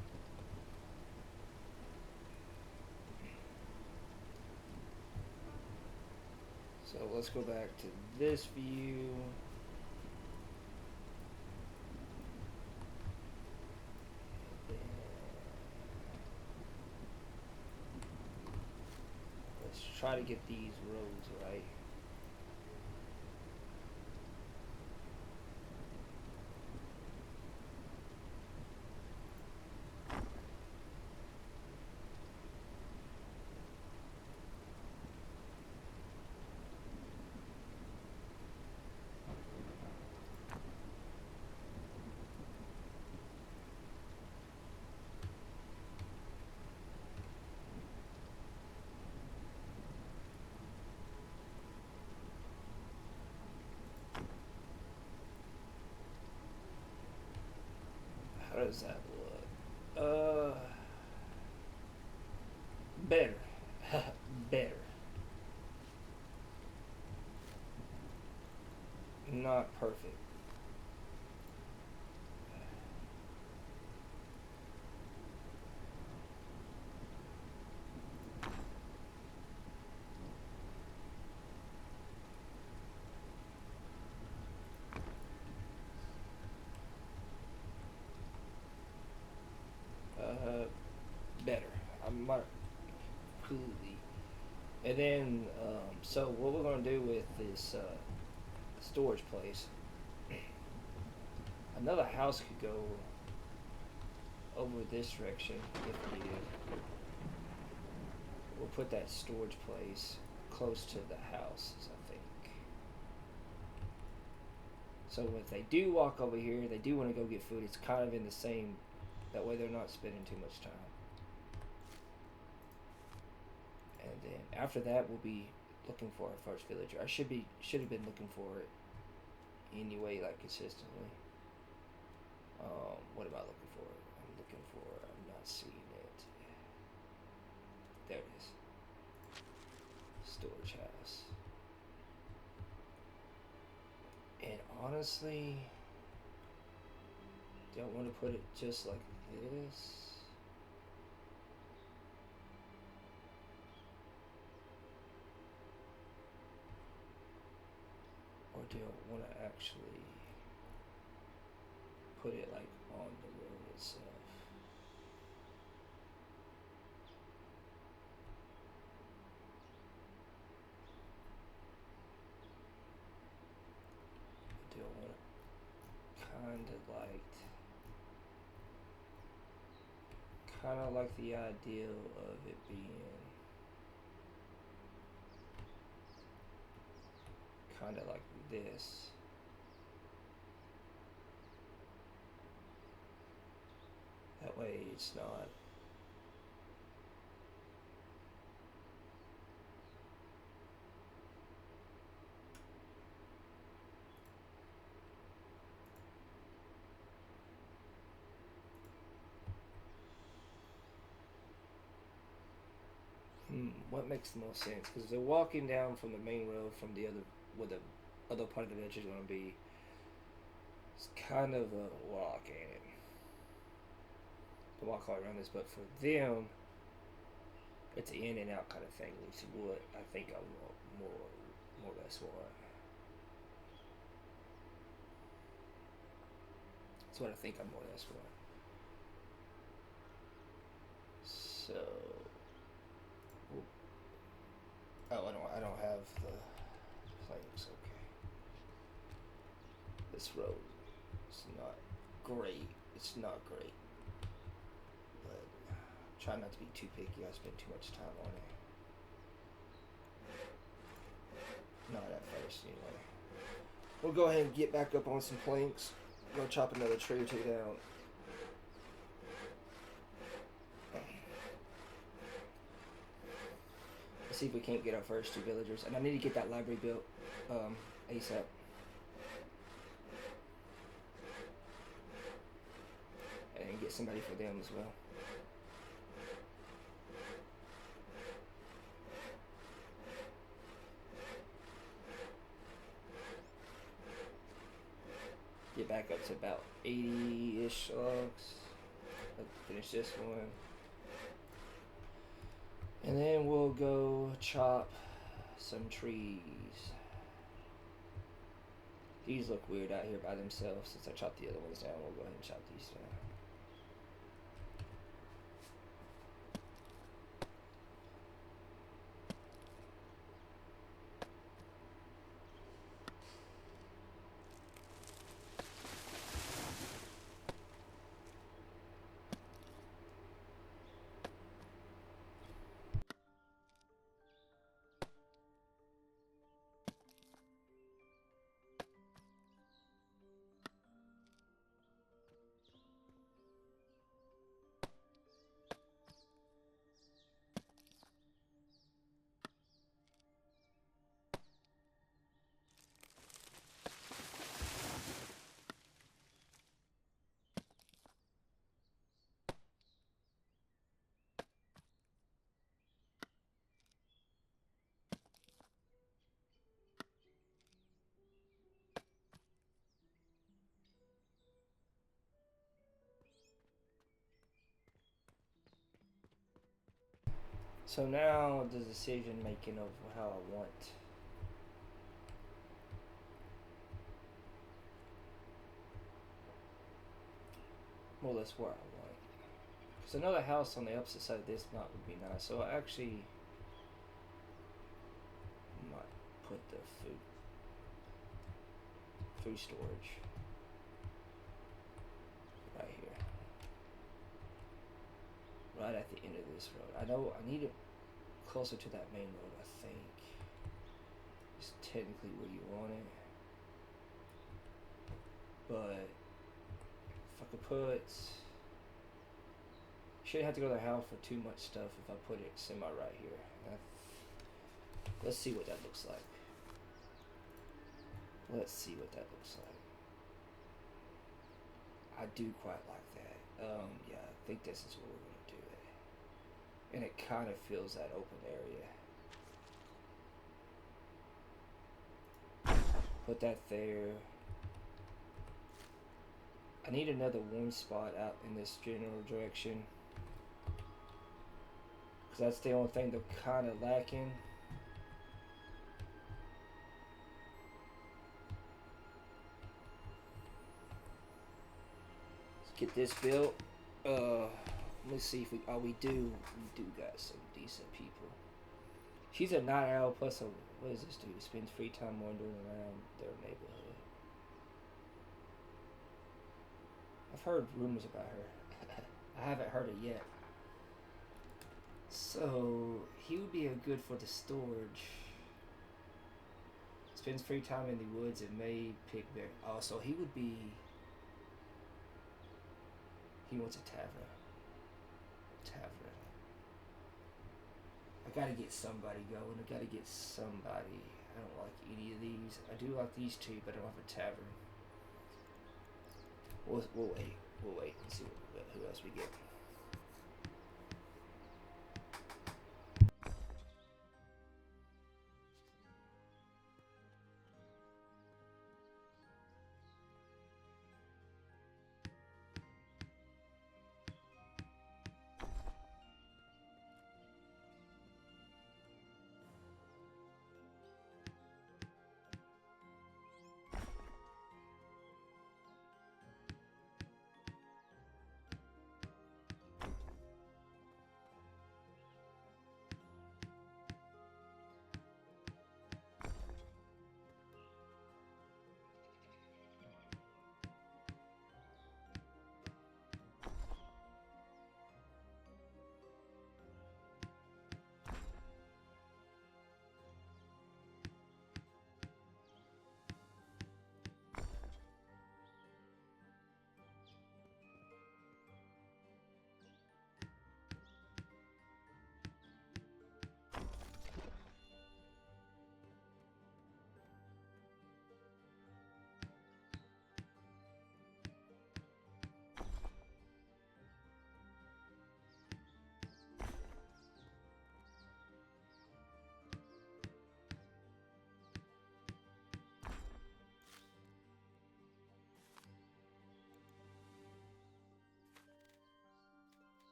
So let's go back to this view. Let's try to get these roads right. How does that look? Better. Better. Not perfect. Better. I might completely. And then, so what we're gonna do with this storage place? Another house could go over this direction if needed. We'll put that storage place close to the houses, I think. So if they do walk over here, they do want to go get food. It's kind of in the same. That way they're not spending too much time. And then after that, we'll be looking for our first villager. I should have been looking for it anyway, like consistently. What am I looking for? I'm not seeing it. There it is. Storage house. And honestly, don't want to put it just like this. Or do I want to actually put it like on the road itself? kind of like the idea of it being kind of like this. That way it's not what makes the most sense? Because they're walking down from the main road from the other, where the other part of the village is going to be. It's kind of a walk, ain't it? To walk all around this, but for them, it's an in and out kind of thing, which is what I think I want more or less want. That's what I think I more or less want. So, oh, I don't have the planks. Okay, this road is not great. It's not great, but try not to be too picky. I spend too much time on it. Not at first, anyway. We'll go ahead and get back up on some planks. Go chop another tree or two down. Let's see if we can't get our first 2 villagers. And I need to get that library built ASAP. And get somebody for them as well. Get back up to about 80-ish logs. Let's finish this one. And then we'll go chop some trees. These look weird out here by themselves. Since I chopped the other ones down, we'll go ahead and chop these down. So now the decision making of how I want. More or less where I want. Because I know the house on the opposite side of this map would be nice. So I actually might put the food storage right here. Right at the end of this road. I know I need it closer to that main road, I think. It's technically where you want it. But if I could put... Shouldn't have to go to the house for too much stuff if I put it semi right here. Let's see what that looks like. Let's see what that looks like. I do quite like that. Yeah, I think this is where we're going to do it. And it kind of fills that open area. Put that there. I need another warm spot out in this general direction. Because that's the only thing they're kind of lacking. Get this built. Let's see if we do got some decent people. She's a night owl plus a, what is this dude? Spends free time wandering around their neighborhood. I've heard rumors about her. I haven't heard it yet. So he would be a good for the storage. Spends free time in the woods and may pick berries. Oh, so he would be. He wants a tavern. Tavern. I gotta get somebody going. I gotta get somebody. I don't like any of these. I do like these two, but I don't have a tavern. We'll wait. We'll wait and see who else we get.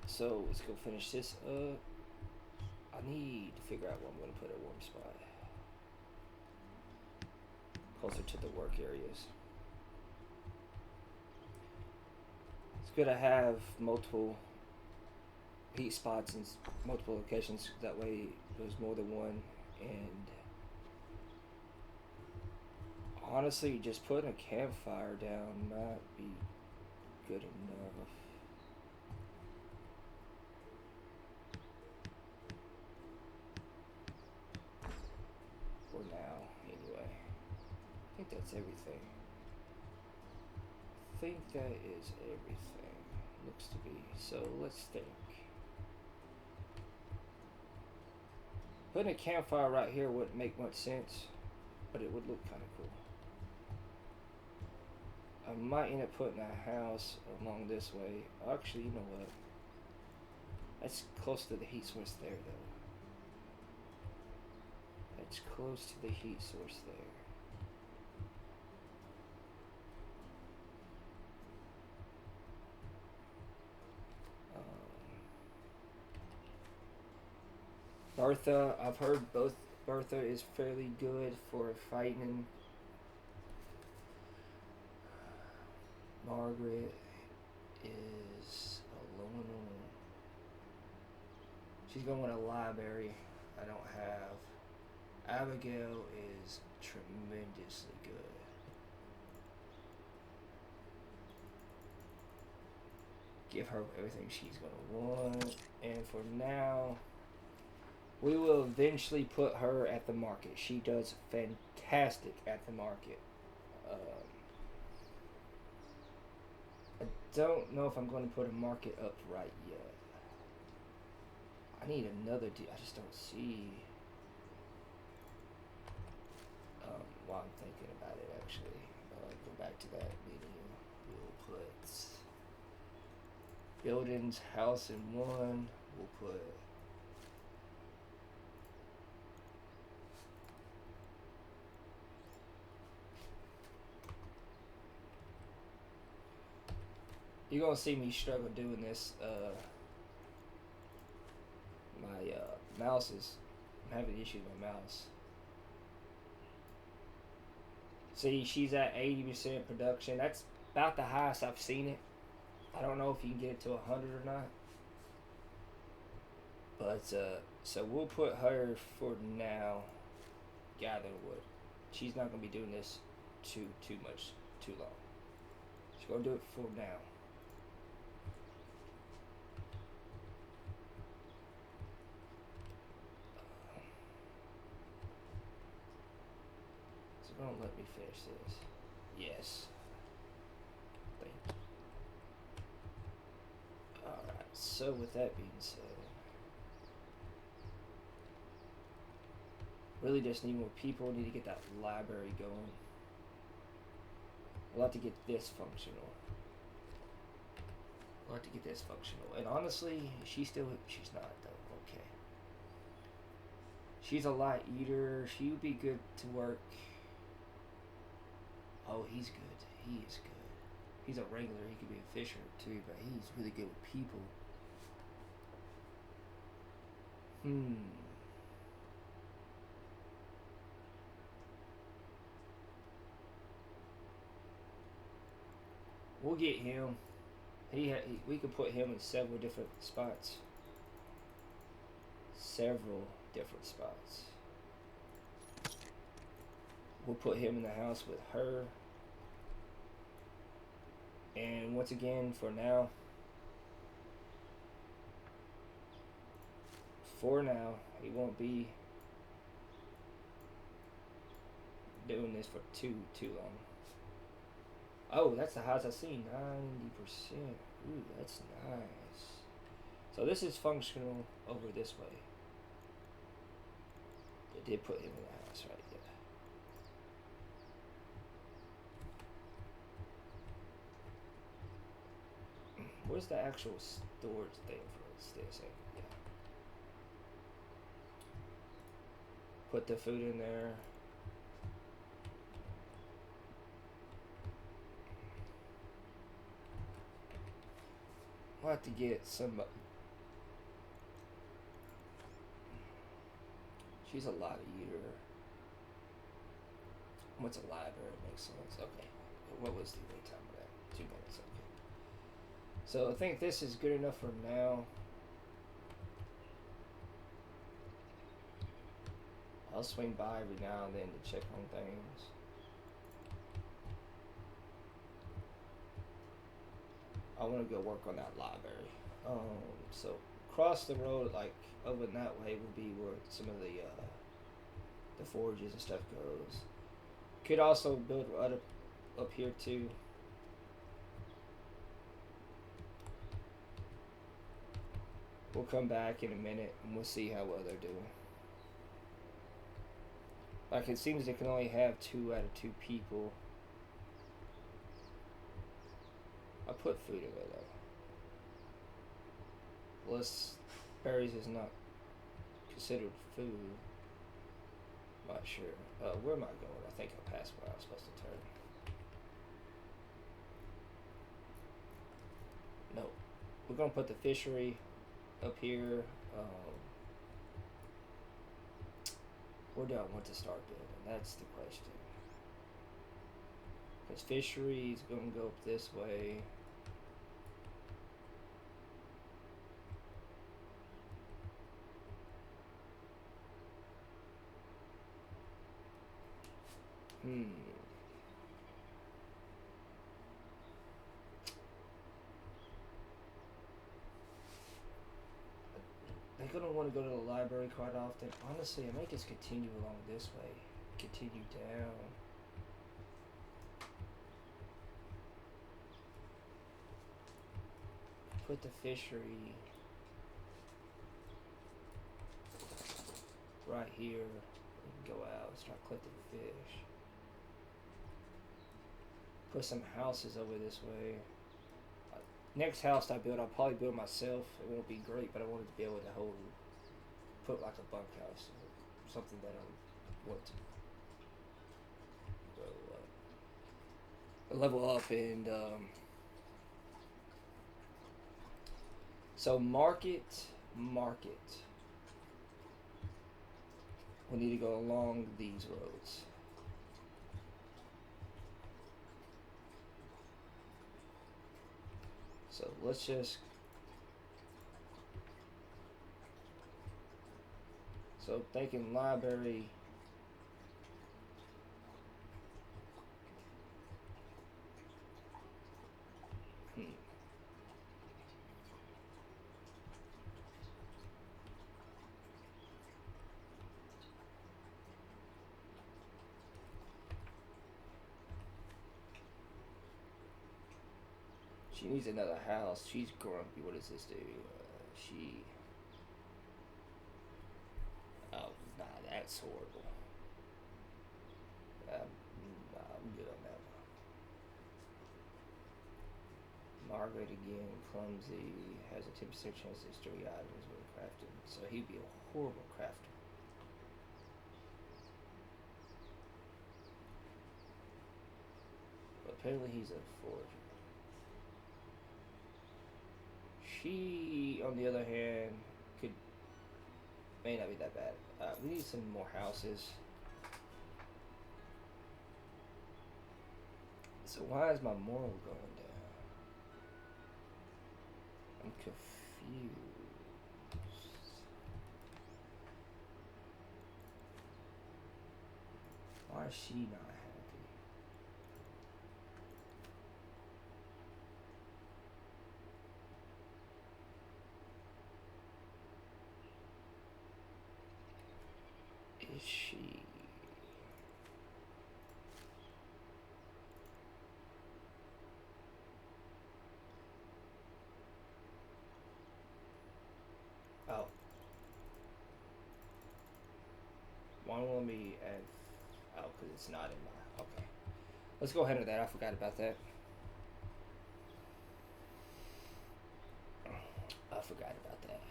So let's go finish this up. I need to figure out where I'm going to put a warm spot. Closer to the work areas. It's good to have multiple heat spots in multiple locations. That way there's more than one. And honestly, just putting a campfire down might be good enough. For now, anyway. I think that's everything. I think that is everything. Looks to be. So let's think. Putting a campfire right here wouldn't make much sense, but it would look kind of cool. I might end up putting a house along this way. Actually, you know what? That's close to the heat source there, though. That's close to the heat source there. Bertha, I've heard both. Bertha is fairly good for fighting. Margaret is alone. She's going to a library. I don't have. Abigail is tremendously good. Give her everything she's going to want. And for now, we will eventually put her at the market. She does fantastic at the market. I don't know if I'm going to put a market up right yet. I need another I just don't see. While I'm thinking about it, actually, go back to that menu. We'll put buildings, house in one. We'll put you're gonna see me struggle doing this. Mouse is... I'm having issues with my mouse. See, she's at 80% production. That's about the highest I've seen it. I don't know if you can get it to 100 or not. But, so we'll put her for now gathering wood. She's not going to be doing this too long. She's going to do it for now. So don't let me finish this. Yes. Thank you. Alright, so with that being said, really just need more people. Need to get that library going. I'll have to get this functional. And honestly, she's not though. Okay. She's a light eater. She would be good to work. Oh, he's good. He is good. He's a wrangler. He could be a fisher too, but he's really good with people. We'll get him. We could put him in several different spots. We'll put him in the house with her. And once again, for now, he won't be doing this for too long. Oh, that's the highest I've seen, 90%. Ooh, that's nice. So this is functional over this way. They did put him in the house right there. Where's the actual storage thing for this? Yeah. Put the food in there. We'll have to get somebody. She's a lot eater. What's a library? Makes sense. Okay. What was the wait time of that? 2 minutes. Okay. So I think this is good enough for now. I'll swing by every now and then to check on things. I want to go work on that library. So across the road, like over that way, will be where some of the forages and stuff goes. Could also build up here too. We'll come back in a minute and we'll see how well they're doing. Like it seems they can only have 2 out of 2 people. I put food away though. Unless berries is not considered food. Not sure. Where am I going? I think I passed where I was supposed to turn. No. We're gonna put the fishery up here. Where do I want to start building? That's the question. Because fishery is going to go up this way. They're going to want to go to the library quite often. Honestly, I may just continue along this way. Continue down. Put the fishery right here. Go out and start collecting fish. Put some houses over this way. Next house I build, I'll probably build myself. It won't be great, but I wanted to be able to put like a bunkhouse, something that I want to level up. And so market. we need to go along these roads. So let's just... So thinking library... She needs another house. She's grumpy. What does this do? She... Oh, nah, that's horrible. I'm good on that one. Margaret again, clumsy, has a 10% chance to destroy items when crafting. So he'd be a horrible crafter. But apparently he's a forger. She, on the other hand, may not be that bad. We need some more houses. So why is my moral going down? I'm confused. Why is she not happy? Is she? Oh. Why won't me add? Oh, because it's not in my. Okay. Let's go ahead with that. I forgot about that. I forgot about that.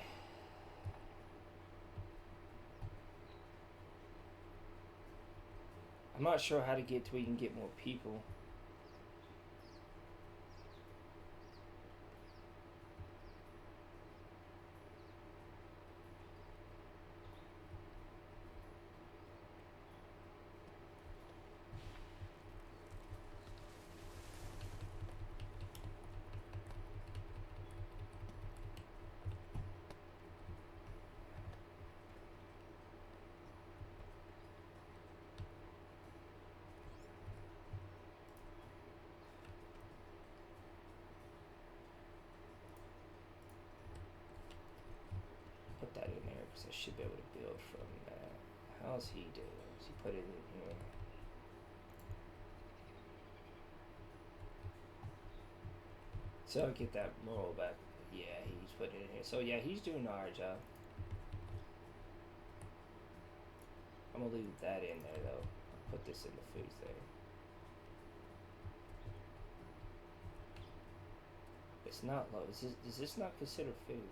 I'm not sure how to get to where you can get more people. Put that in there because I should be able to build from that. How's he doing? Does he put it in here? So I'll get that roll back. Yeah, he's putting it in here. So yeah, he's doing our job. I'm gonna leave that in there though. Put this in the food thing. It's not low. Is this not considered food?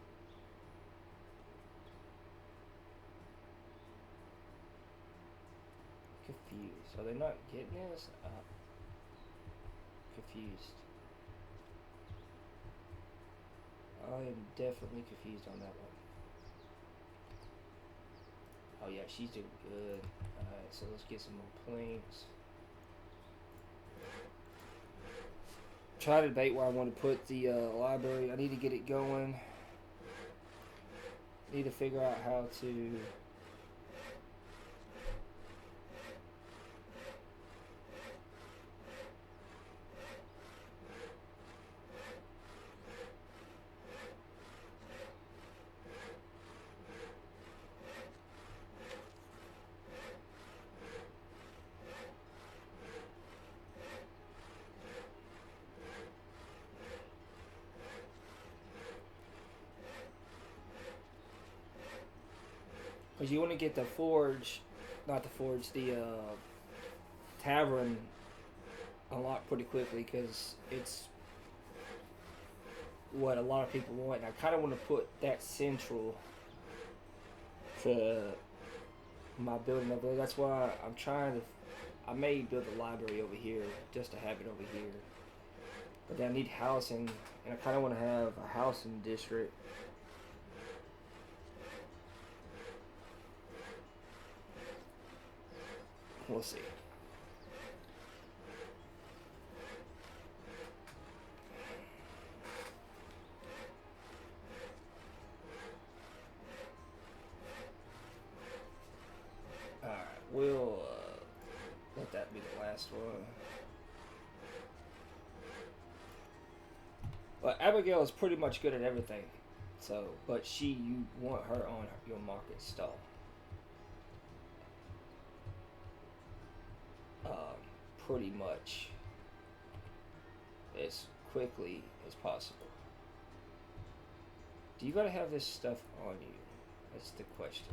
Confused. Are they not getting this? Confused. I am definitely confused on that one. Oh yeah, she's doing good. Alright, so let's get some more planks. Try to debate where I want to put the library. I need to get it going. Need to figure out how to... Because you want to get the forge, not the forge, the tavern unlocked pretty quickly because it's what a lot of people want. And I kind of want to put that central to my building over there. That's why I'm trying to, I may build a library over here just to have it over here. But then I need housing, and I kind of want to have a housing district. We'll see. Alright, we'll let that be the last one. But Abigail is pretty much good at everything. So, but you want her on your market stall. Pretty much as quickly as possible. Do you gotta have this stuff on you? That's the question.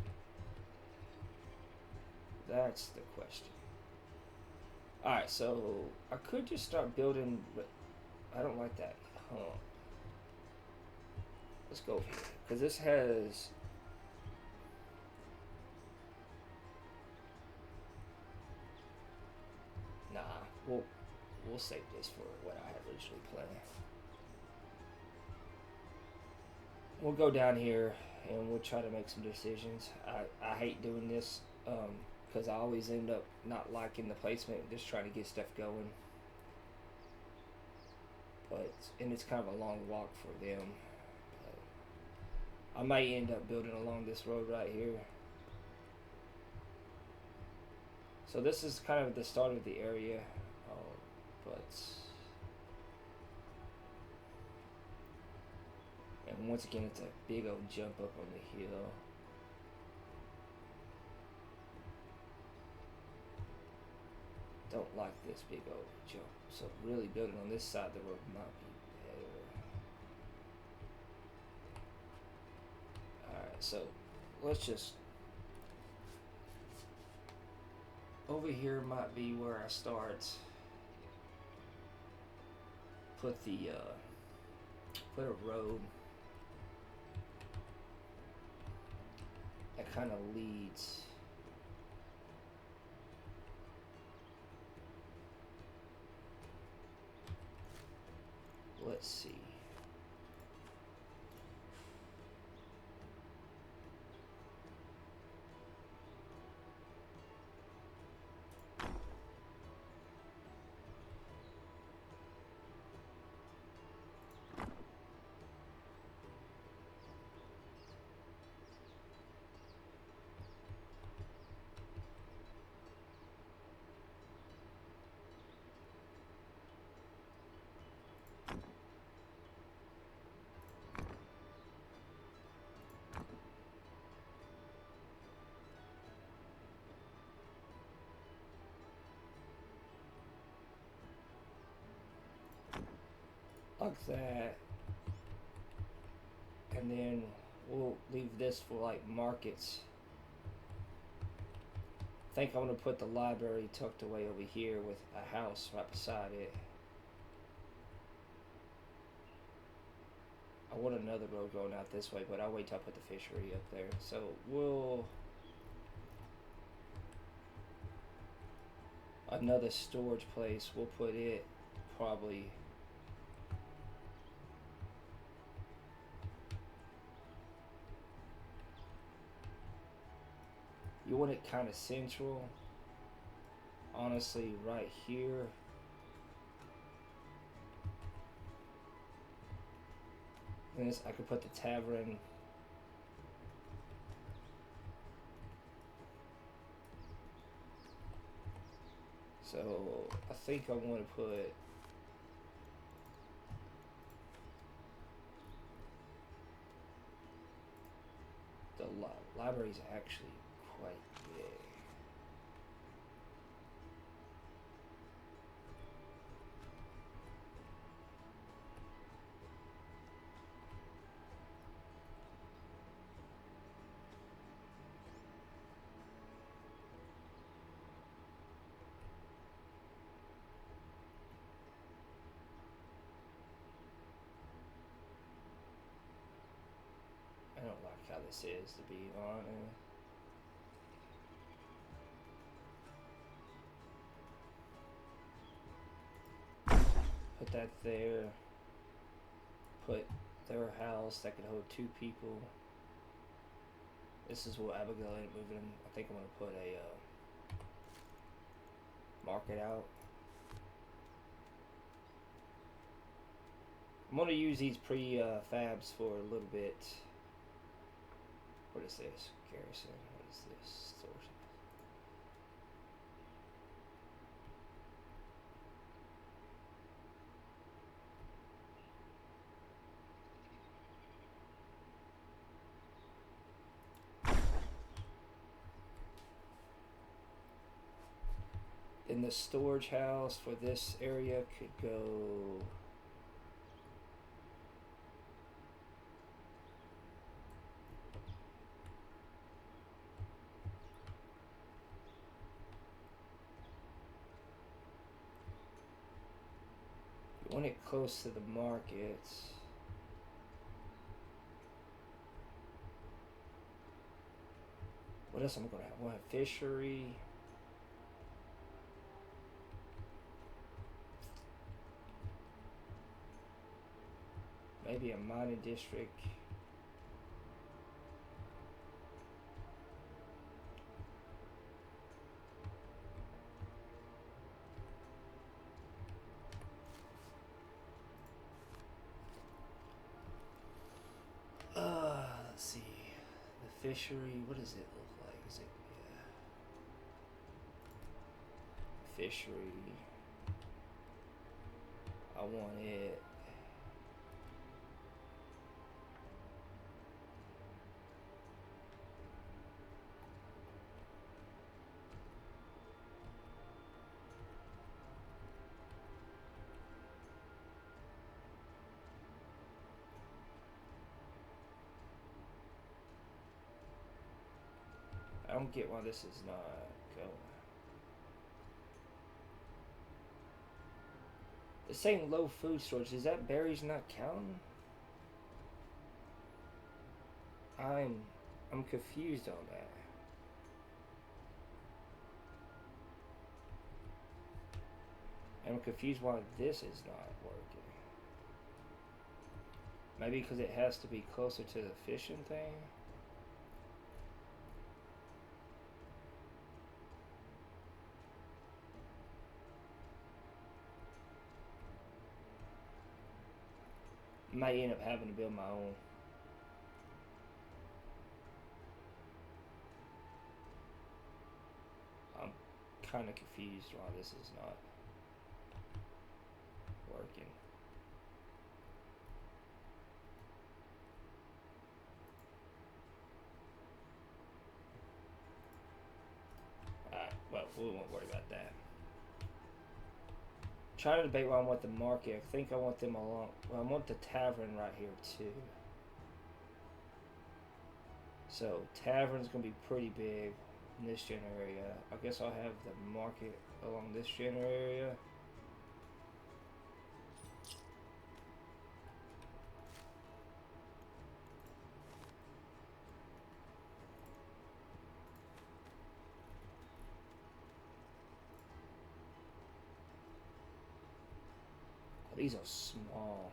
That's the question. Alright, so I could just start building, but I don't like that. Hold on. Let's go over here. Because this has... Nah, we'll save this for what I had originally planned. We'll go down here and we'll try to make some decisions. I hate doing this because I always end up not liking the placement, just trying to get stuff going. And it's kind of a long walk for them. But I might end up building along this road right here. So this is kind of the start of the area, and once again it's a big old jump up on the hill. Don't like this big old jump, so really building on this side of the road might be better. Alright, so let's just... Over here might be where I start. Put a road that kind of leads. Let's see. Like that, and then we'll leave this for like markets. I think I'm gonna put the library tucked away over here with a house right beside it. I want another road going out this way, but I'll wait till I put the fishery up there. So we'll... Another storage place, we'll put it probably... You want it kind of central, honestly, right here. And this, I could put the tavern. So I think I want to put the library's actually quite big. I don't like how this is, to be honest. Put that there. Put their house that could hold 2 people. This is what Abigail ain't moving. I think I'm gonna put a mark it out. I'm gonna use these pre-fabs for a little bit. What is this? Garrison. What is this? Source. Then the storage house for this area could go. You want it close to the markets. What else am I gonna have? We'll have fishery. Maybe a mining district. Let's see. The fishery, what does it look like? Is it fishery? I want it. I don't get why this is not going. It's saying low food storage. Is that berries not counting? I'm confused on that. I'm confused why this is not working. Maybe because it has to be closer to the fishing thing? Might end up having to build my own. I'm kind of confused why this is not working. Alright, well, we won't worry about that. Trying to debate where I want the market. I think I want them along. Well, I want the tavern right here too. So tavern's gonna be pretty big in this general area. I guess I'll have the market along this general area. These are small.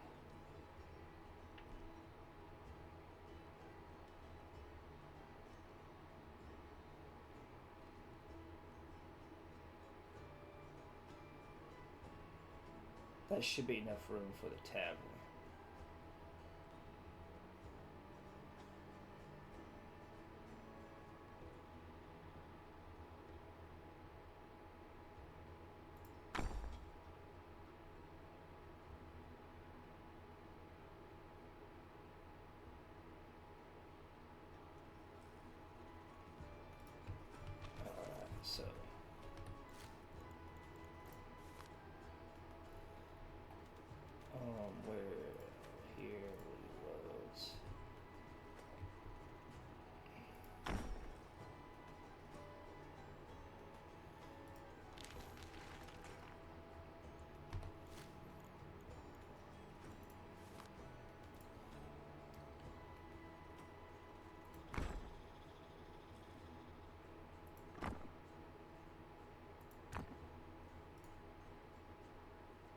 That should be enough room for the tavern. So where here roads.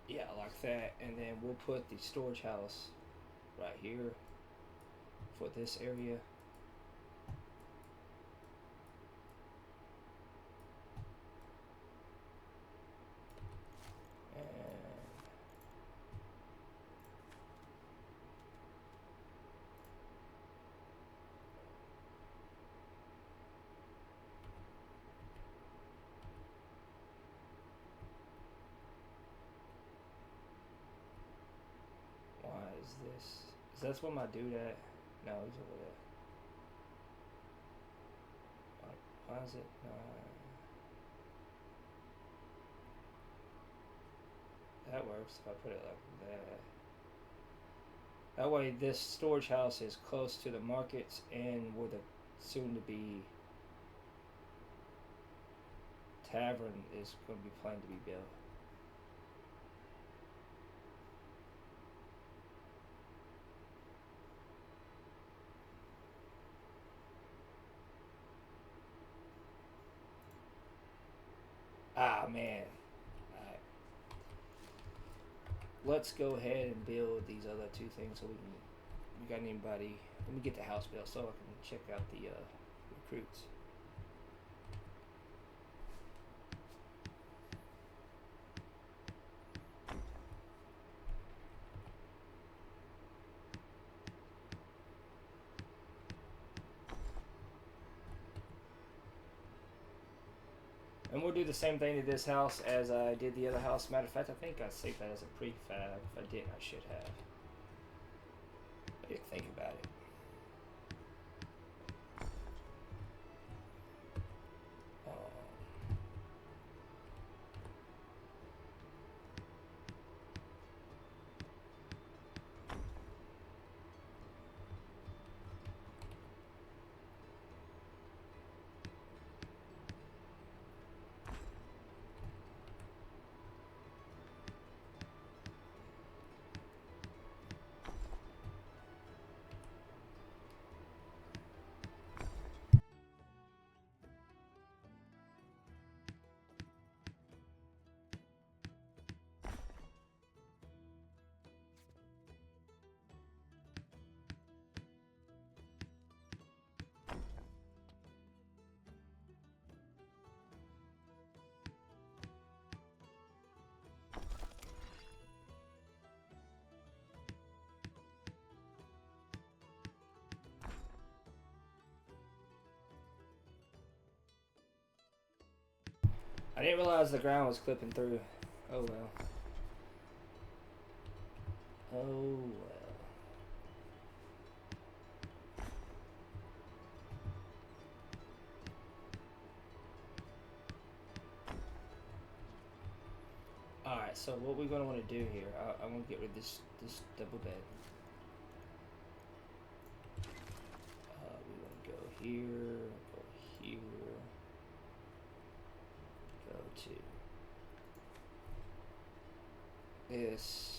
Yeah, like that, and then we'll put the storage house right here for this area. Is that where my dude at? No, he's over there. Why is it? That works if I put it like that. That way, this storage house is close to the markets and where the soon-to-be tavern is going to be planned to be built. Ah, man. Alright. Let's go ahead and build these other two things so we can... We got anybody... Let me get the house built so I can check out the recruits. And we'll do the same thing to this house as I did the other house. Matter of fact, I think I saved that as a prefab. If I didn't, I should have. I didn't think about it. I didn't realize the ground was clipping through. Oh well. Oh well. Alright, so what we're going to want to do here, I'm going to get rid of this double bed. We're going to go here, go here, go to this.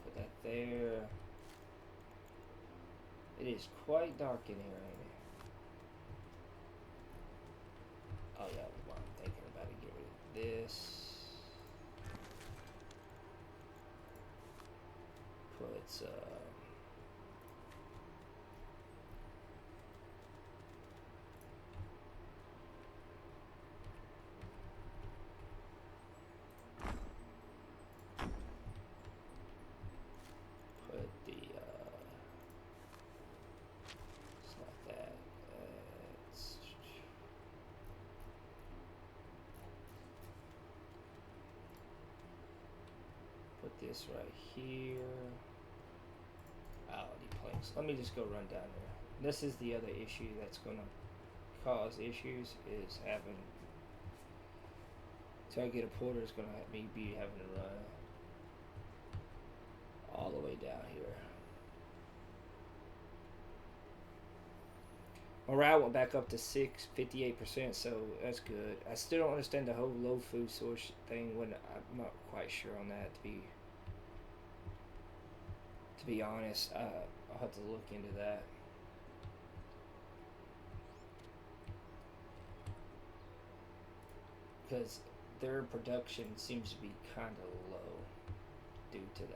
Put that there. It is quite dark in here, ain't it? Oh yeah, while I'm thinking about it, get rid of this. Put put the it's not that. It's put this right here. Oh, the planks. Let me just go run down there. This is the other issue that's gonna cause issues, is having till I get a porter is gonna have me be having to run all the way down here. Morale went back up to 58%, so that's good. I still don't understand the whole low food source thing. When I'm not quite sure on that, to be honest. I'll have to look into that. Because their production seems to be kind of low due to that.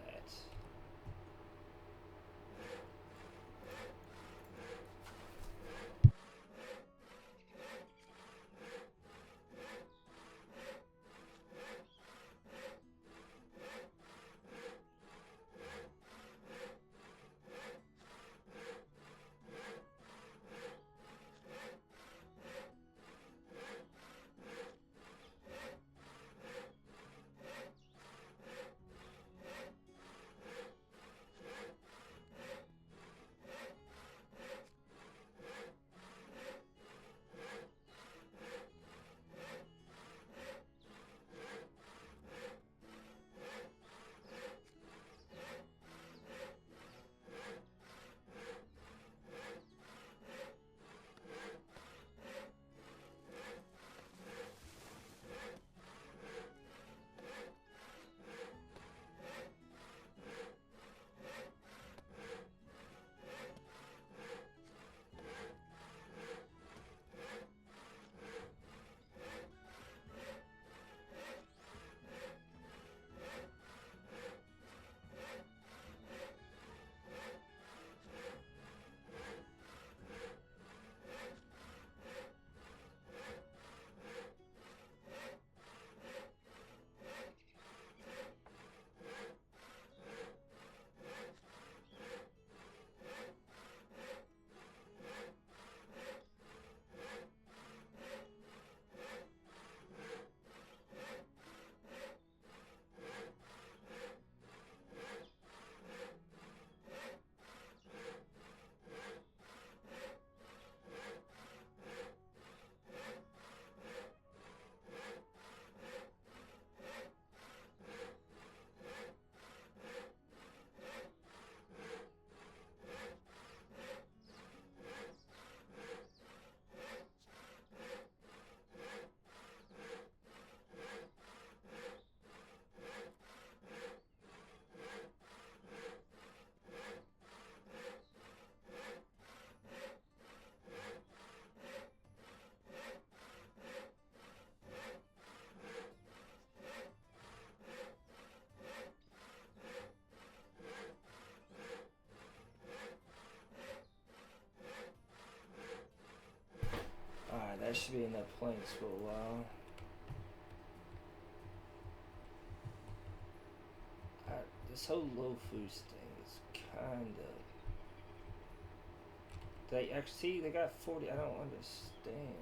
should be enough planks for a while. This whole low food thing is kind of... They actually see they got 40. I don't understand.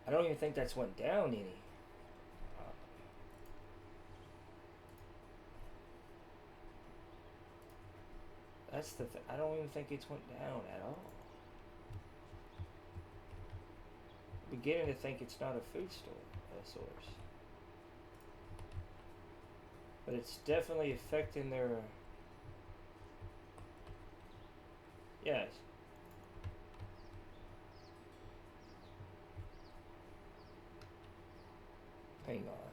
I don't even think that's went down any. That's the thing. I don't even think it's went down at all. I'm beginning to think it's not a food source. But it's definitely affecting their... Yes. Hang on.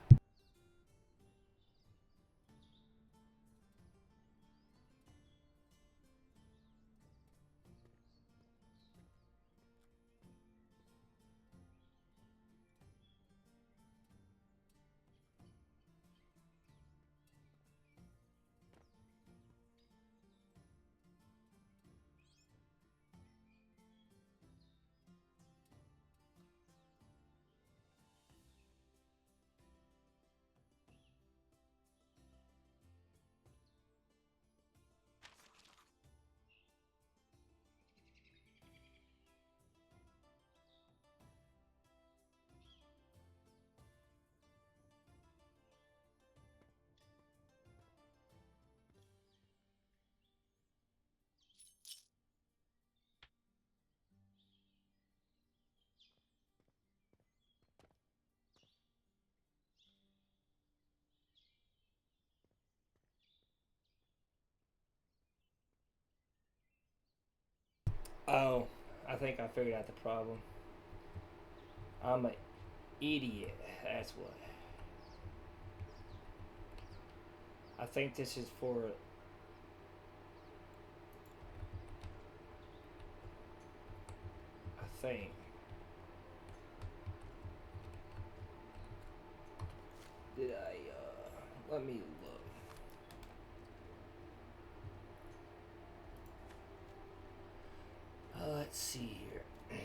Oh, I think I figured out the problem. I'm an idiot. That's what. I think this is for... I think. Did I, let me look. Let's see here.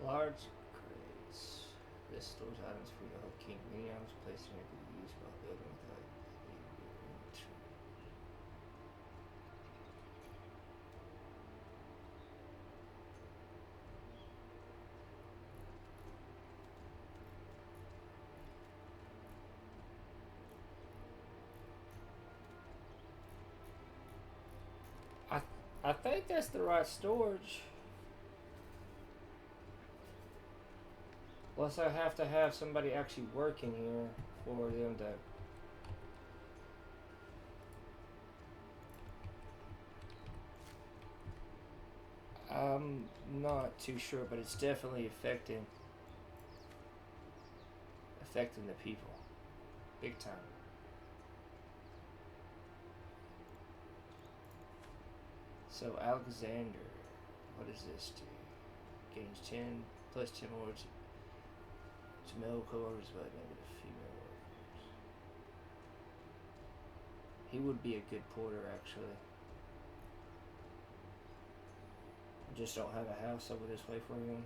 Large crates. This stores items for your whole king. Many items placed in here can be used while building without I think that's the right storage. Plus I have to have somebody actually working here for them to... I'm not too sure, but it's definitely affecting the people. Big time. So Alexander, what does this do? Gains 10 plus 10 more to male coworkers but negative female workers. He would be a good porter actually. I just don't have a house over this way for him.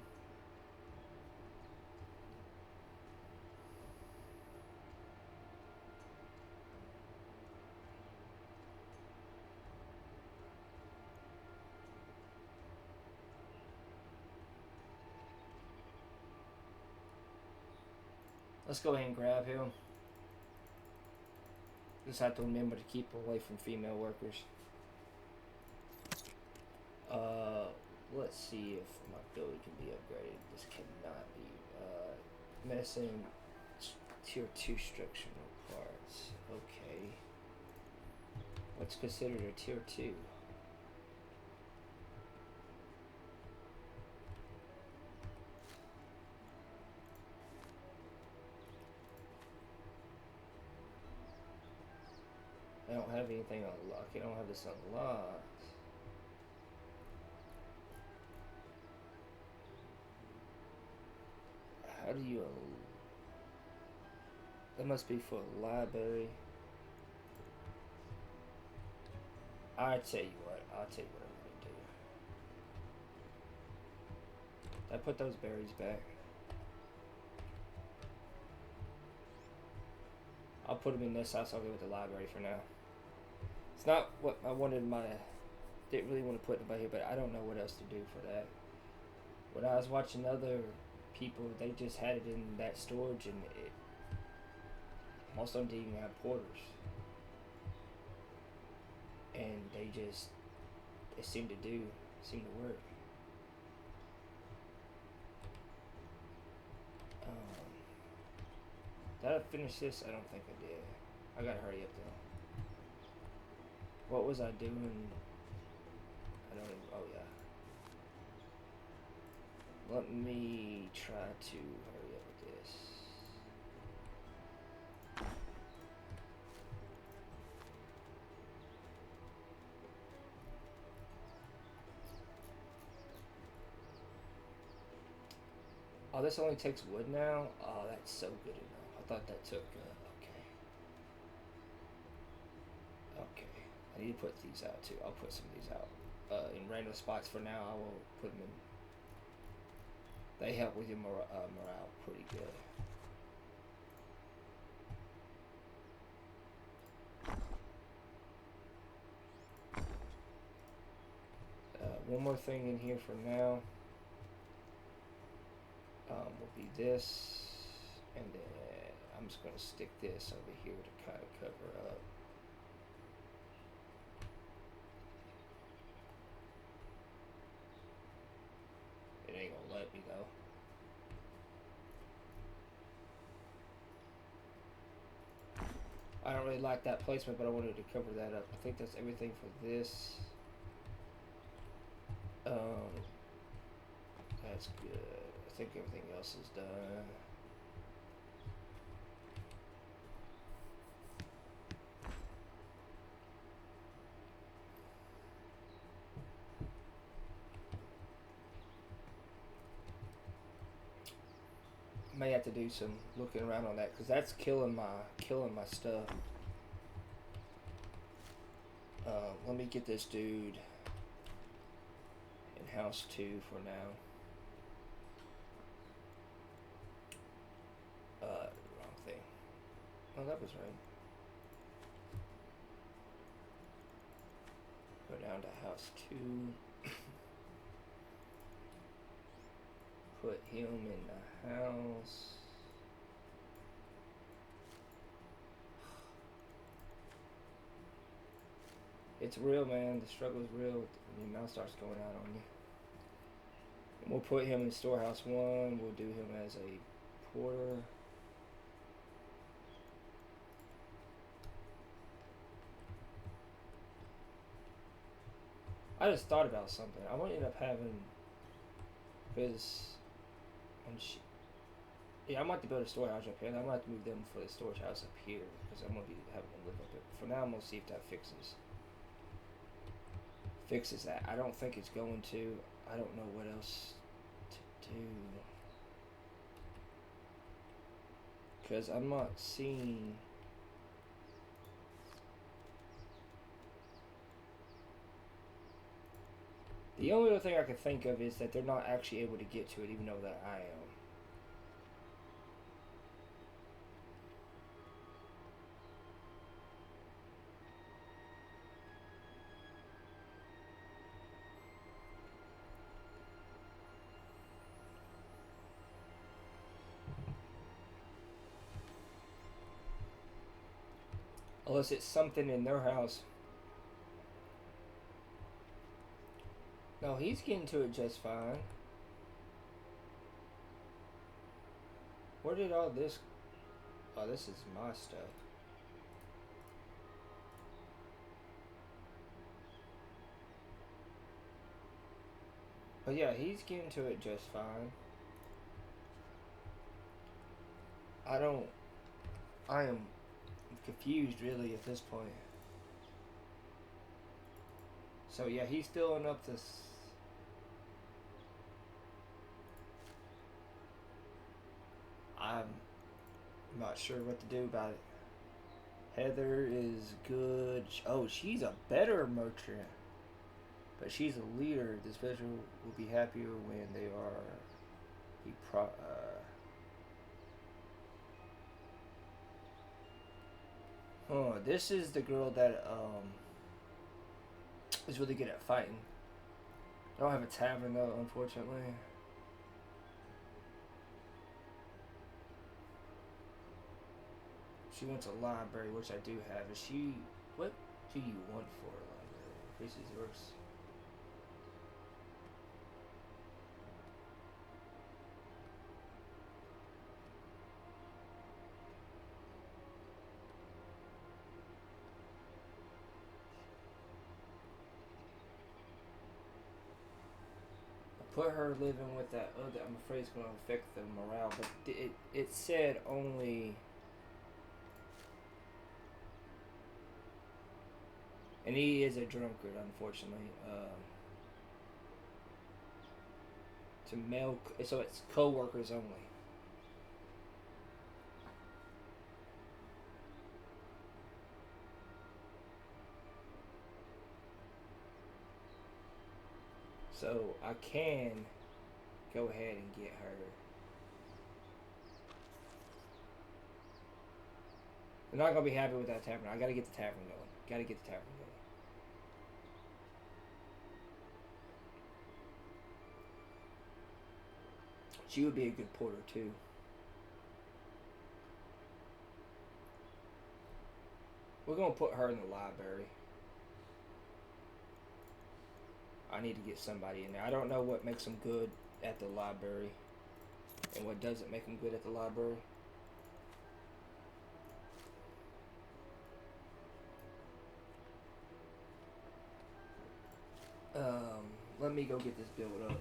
Let's go ahead and grab him. Just have to remember to keep away from female workers. Let's see if my building can be upgraded. This cannot be. Medicine tier 2 structural parts. Okay. What's considered a tier 2? I don't have anything unlocked. I don't have this unlocked. How do you... That must be for the library. I tell you what. I'll tell you what I'm gonna do. I put those berries back. I'll put them in this house. I'll go with the library for now. It's not what I wanted. Didn't really want to put it here, but I don't know what else to do for that. When I was watching other people, they just had it in that storage, and most of them didn't even have porters, and it seemed to work. Did I finish this? I don't think I did. I gotta hurry up though. What was I doing? I don't even. Oh yeah. Let me try to hurry up with this. Oh, this only takes wood now? Oh, that's so good enough. I thought that took, okay. I need to put these out too. I'll put some of these out in random spots for now. I will put them in. They help with your morale pretty good. One more thing in here for now will be this, and then I'm just going to stick this over here to kind of cover up. It ain't going to let me though. I don't really like that placement, but I wanted to cover that up. I think that's everything for this. That's good. I think everything else is done. May have to do some looking around on that because that's killing my stuff. Let me get this dude in house 2 for now. Wrong thing. Oh, that was right. Go down to house 2. Put him in the house. It's real, man. The struggle is real when your mouth starts going out on you. And we'll put him in storehouse 1. We'll do him as a porter. I just thought about something. I might end up having, because yeah, I might have to build a storehouse up here, and I might have to move them for the storage house up here, because I'm going to be having them live up there. For now, I'm going to see if that fixes that. I don't think it's going to. I don't know what else to do. Because I'm not seeing... The only other thing I can think of is that they're not actually able to get to it, even though that I am. Unless it's something in their house. No, he's getting to it just fine. Where did all this... Oh, this is my stuff. But yeah, he's getting to it just fine. I am confused really at this point. So yeah, he's filling up this. I'm not sure what to do about it. Heather is good. Oh, she's a better merchant. But she's a leader. This vessel will be happier when they are... this is the girl that is really good at fighting. I don't have a tavern though, unfortunately. She wants a library, which I do have. Is she... What do you want for a library? This is yours. Put her living with that other. I'm afraid it's going to affect the morale, but it said only. And he is a drunkard, unfortunately. To male, so it's co-workers only. So I can go ahead and get her. They're not gonna be happy with that tavern. I gotta get the tavern going. Gotta get the tavern going. She would be a good porter too. We're gonna put her in the library. I need to get somebody in there. I don't know what makes them good at the library and what doesn't make them good at the library. Let me go get this built up.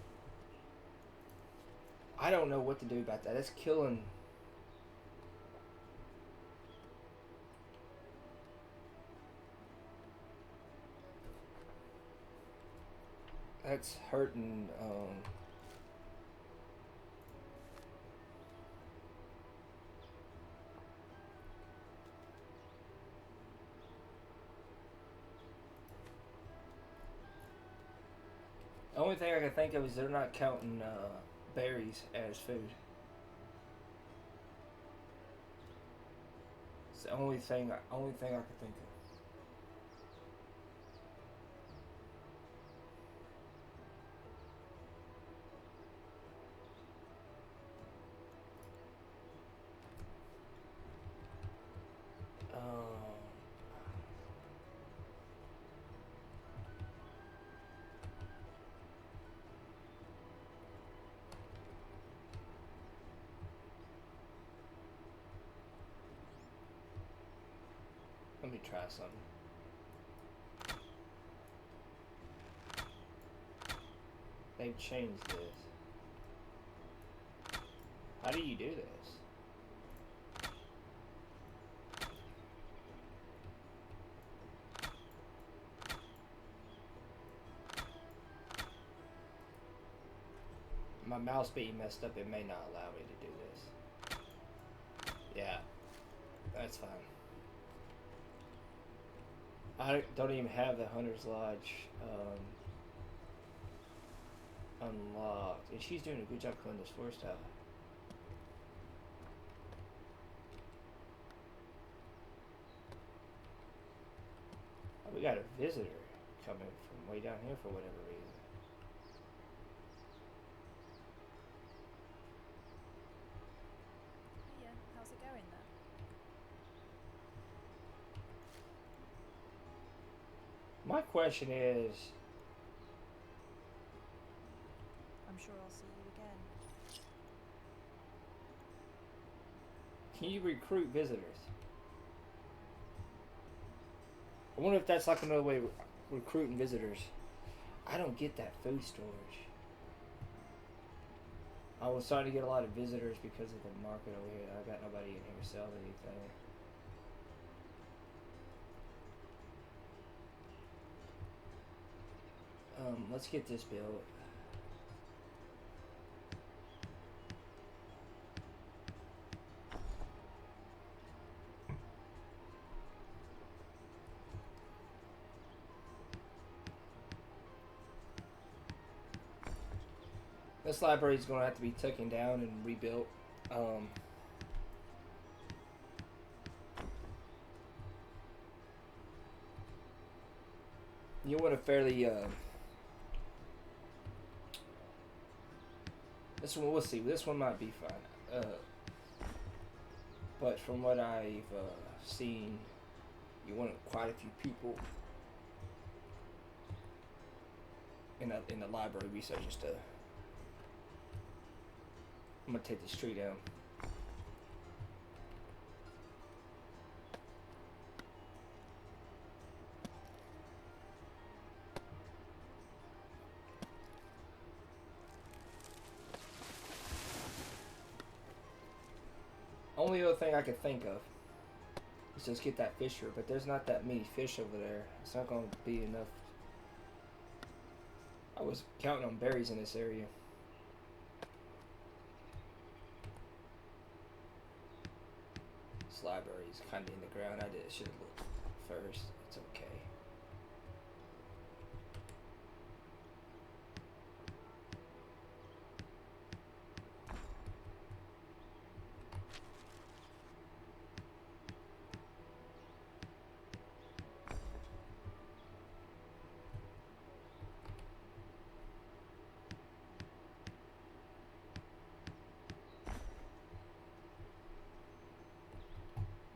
I don't know what to do about that. That's killing. That's hurting. The only thing I can think of is they're not counting berries as food. It's the only thing I can think of. Let me try something. They've changed this. How do you do this? My mouse being messed up, it may not allow me to do this. Yeah, that's fine. I don't even have the Hunter's Lodge unlocked. And she's doing a good job killing this forest out. Oh, we got a visitor coming from way down here for whatever reason. Yeah, how's it going there? My question is, I'm sure I'll see you again. can you recruit visitors? I wonder if that's like another way of recruiting visitors. I don't get that food storage. I was starting to get a lot of visitors because of the market over here. I got nobody in here to sell anything. Let's get this built. This library is going to have to be taken down and rebuilt. Um, you want a fairly this one, we'll see. This one might be fine. But from what I've seen, you want quite a few people in the library research just to. I'm gonna take this tree down. Only other thing I could think of is just get that fisher, but there's not that many fish over there. It's not gonna be enough. I was counting on berries in this area. This library is kind of in the ground. I should have looked first. It's okay.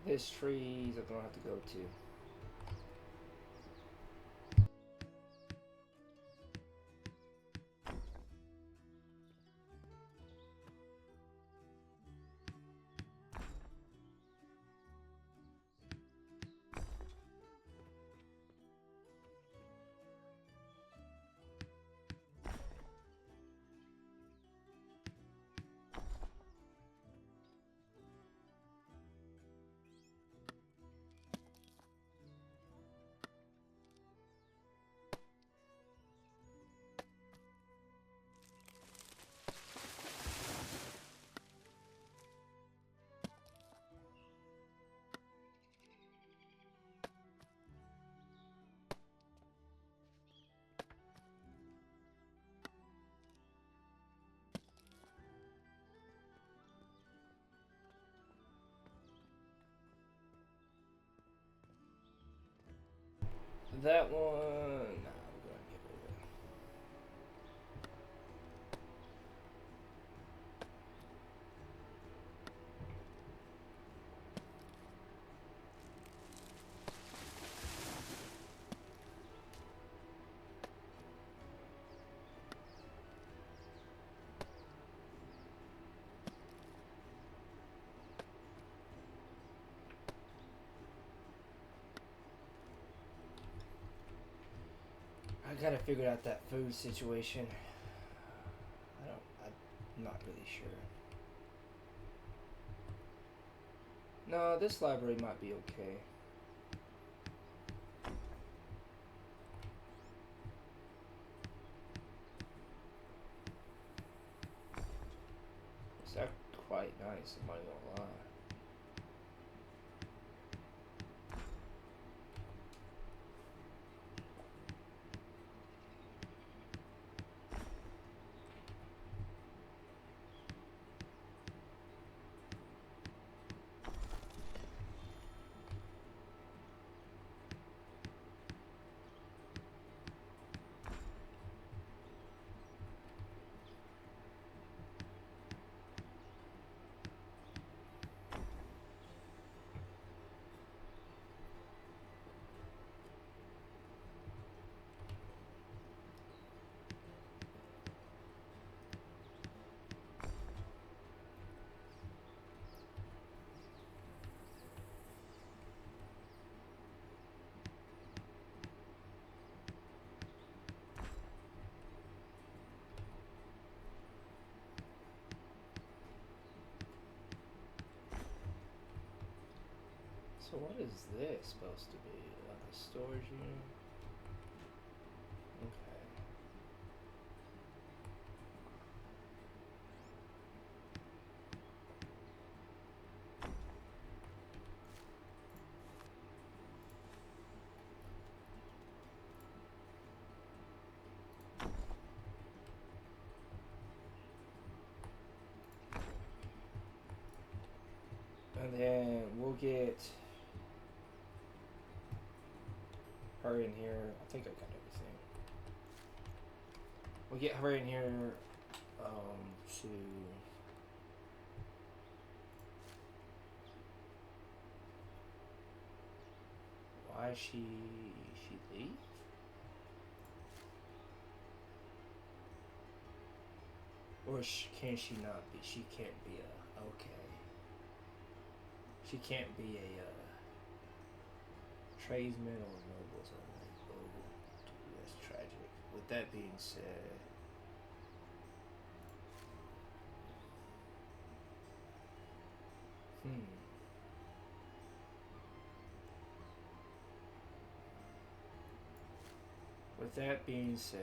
This trees are gonna have to go to. That one. Nah, we're gonna get rid of it. I gotta figure out that food situation. I'm not really sure. No, this library might be okay. It's not quite nice, I'm not gonna lie. So what is this supposed to be? Like a storage unit? Okay. And then we'll get her in here. I think I got everything. We'll get her in here to why she leave? Or can she not be? She can't be a okay. She can't be a tradesman or nobles. Oh, that's tragic. With that being said, With that being said,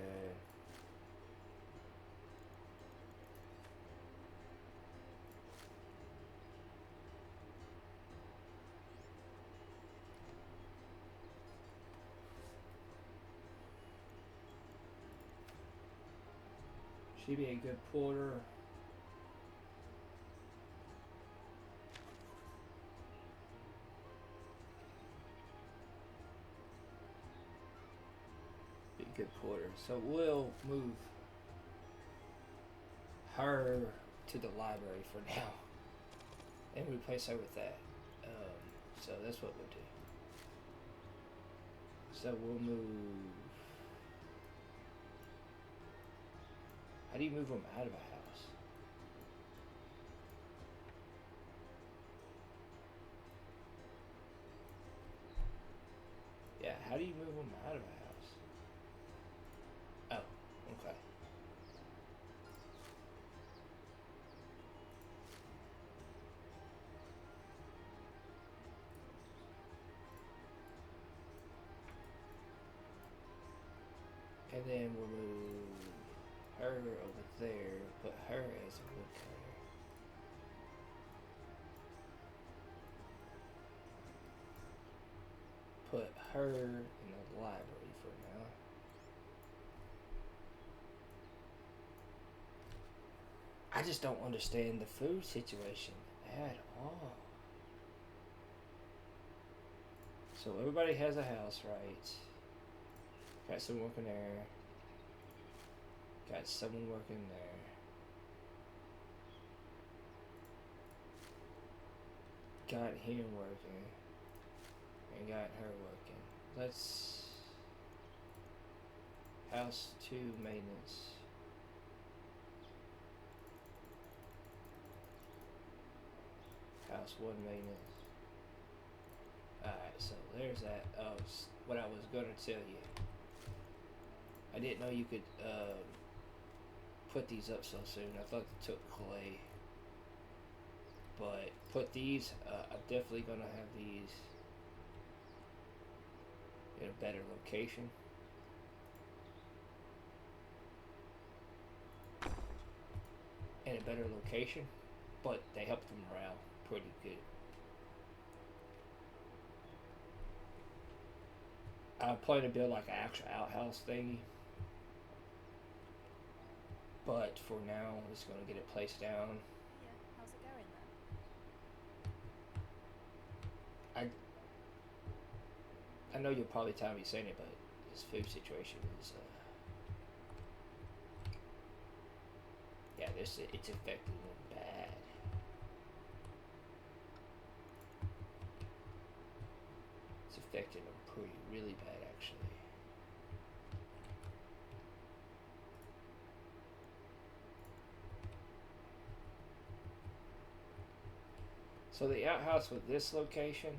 she'd be a good porter. Be a good porter. So we'll move her to the library for now and replace her with that. So that's what we'll do. So we'll move. How do you move them out of a house? Yeah, how do you move them out of a house? Oh, okay. And then we'll move her over there, put her as a woodcutter. Put her in the library for now. I just don't understand the food situation at all. So everybody has a house, right? Got someone working there. Got someone working there. Got him working. And got her working. Let's... House 2 maintenance. House 1 maintenance. Alright, so there's that. What I was gonna tell you. I didn't know you could put these up so soon. I thought it took clay. But put these, I'm definitely gonna have these in a better location. In a better location, but they help the morale pretty good. I plan to build like an actual outhouse thingy, but for now, I'm just gonna get it placed down. Yeah, how's it going then? I know you'll probably tell me saying it, but this food situation is, yeah, it's affecting them bad. It's affecting them really bad, actually. So the outhouse with this location,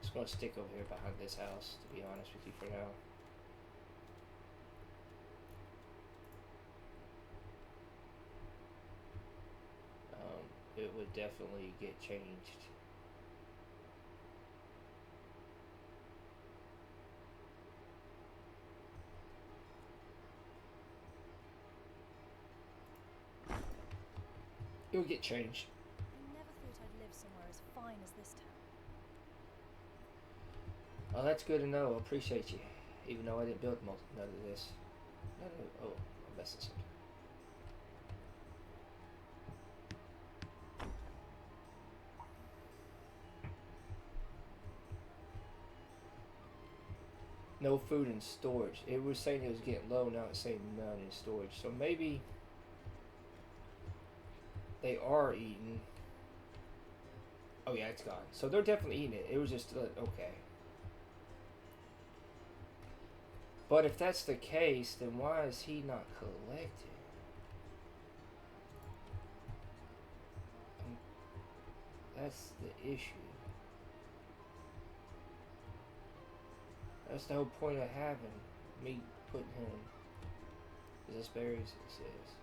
it's going to stick over here behind this house, to be honest with you for now. It would definitely get changed. It would get changed. I never thought I'd live somewhere as fine as this town. Oh, that's good to know. I appreciate you. Even though I didn't build none of this. Oh, I'm messing something. No food in storage. It was saying it was getting low. Now it's saying none in storage. So maybe they are eating. Oh yeah, it's gone. So they're definitely eating it. It was just okay. But if that's the case, then why is he not collecting? That's the issue. That's the whole point of having me putting him. Is this berries? It says.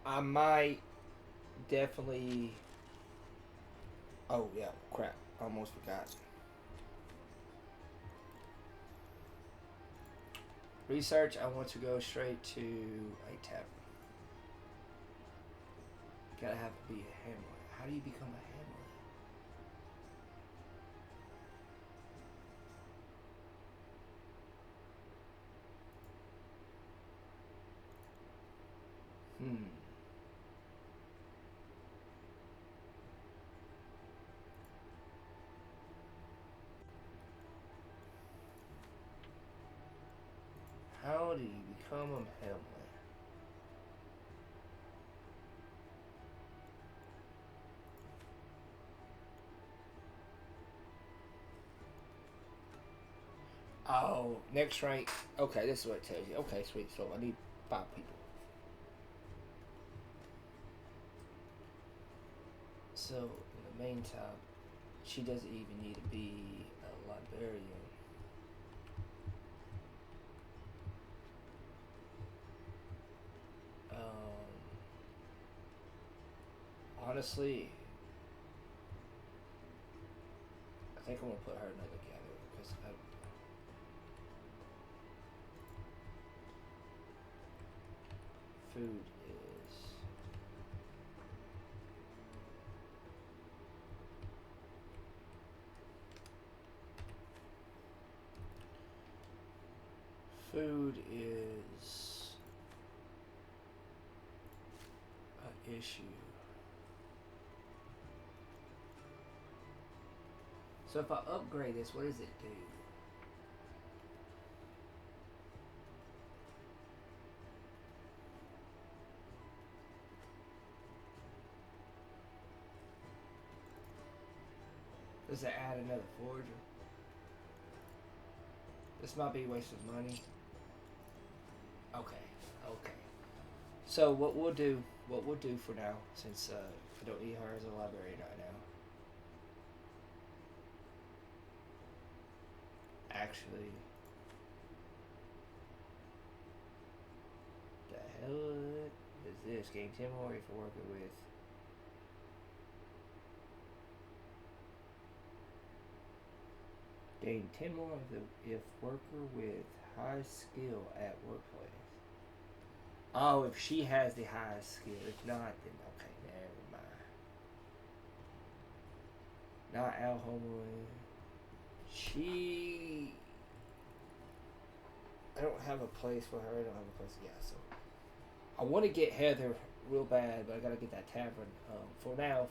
I might definitely. Oh yeah, crap! I almost forgot. Research. I want to go straight to a tavern. Gotta have to be a hamlet. How do you become a hamlet? How do you become a hamlet? Oh, next rank. Okay, this is what it tells you. Okay, sweet. So I need 5 people. So in the meantime, she doesn't even need to be a librarian. Honestly, I think I'm gonna put her in another gathering because food is an issue. So if I upgrade this, what does it do? Does it add another forager? This might be a waste of money. Okay, okay. So what we'll do for now, since I don't need her as a librarian right now. Actually, the hell is this? Gain 10 more if you're working with. Gain 10 more if worker with high skill at workplace. Oh, if she has the highest skill. If not, then okay, never mind. Not Al Homewood. I don't have a place for her. I don't have a place. Yeah, so I want to get Heather real bad, but I gotta get that tavern. For now,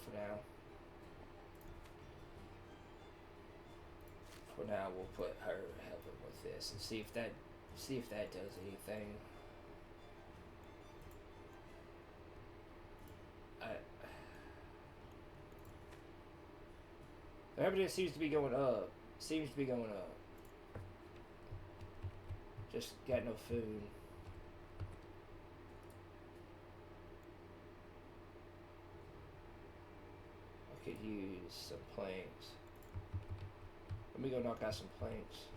we'll put her helping with this and see if that does anything. The evidence seems to be going up. Just got no food. I could use some planks. Let me go knock out some planks.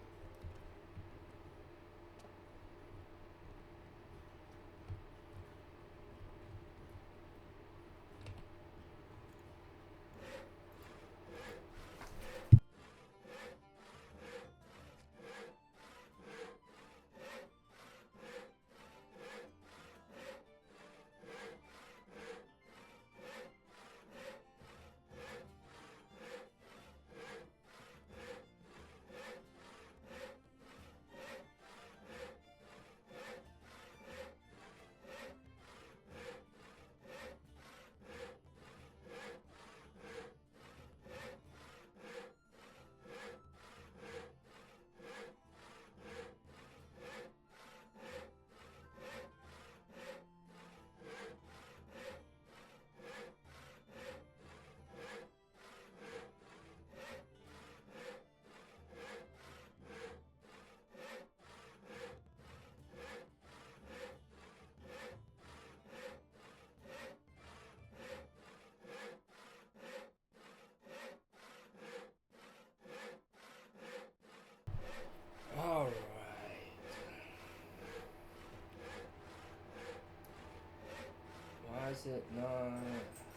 is it not?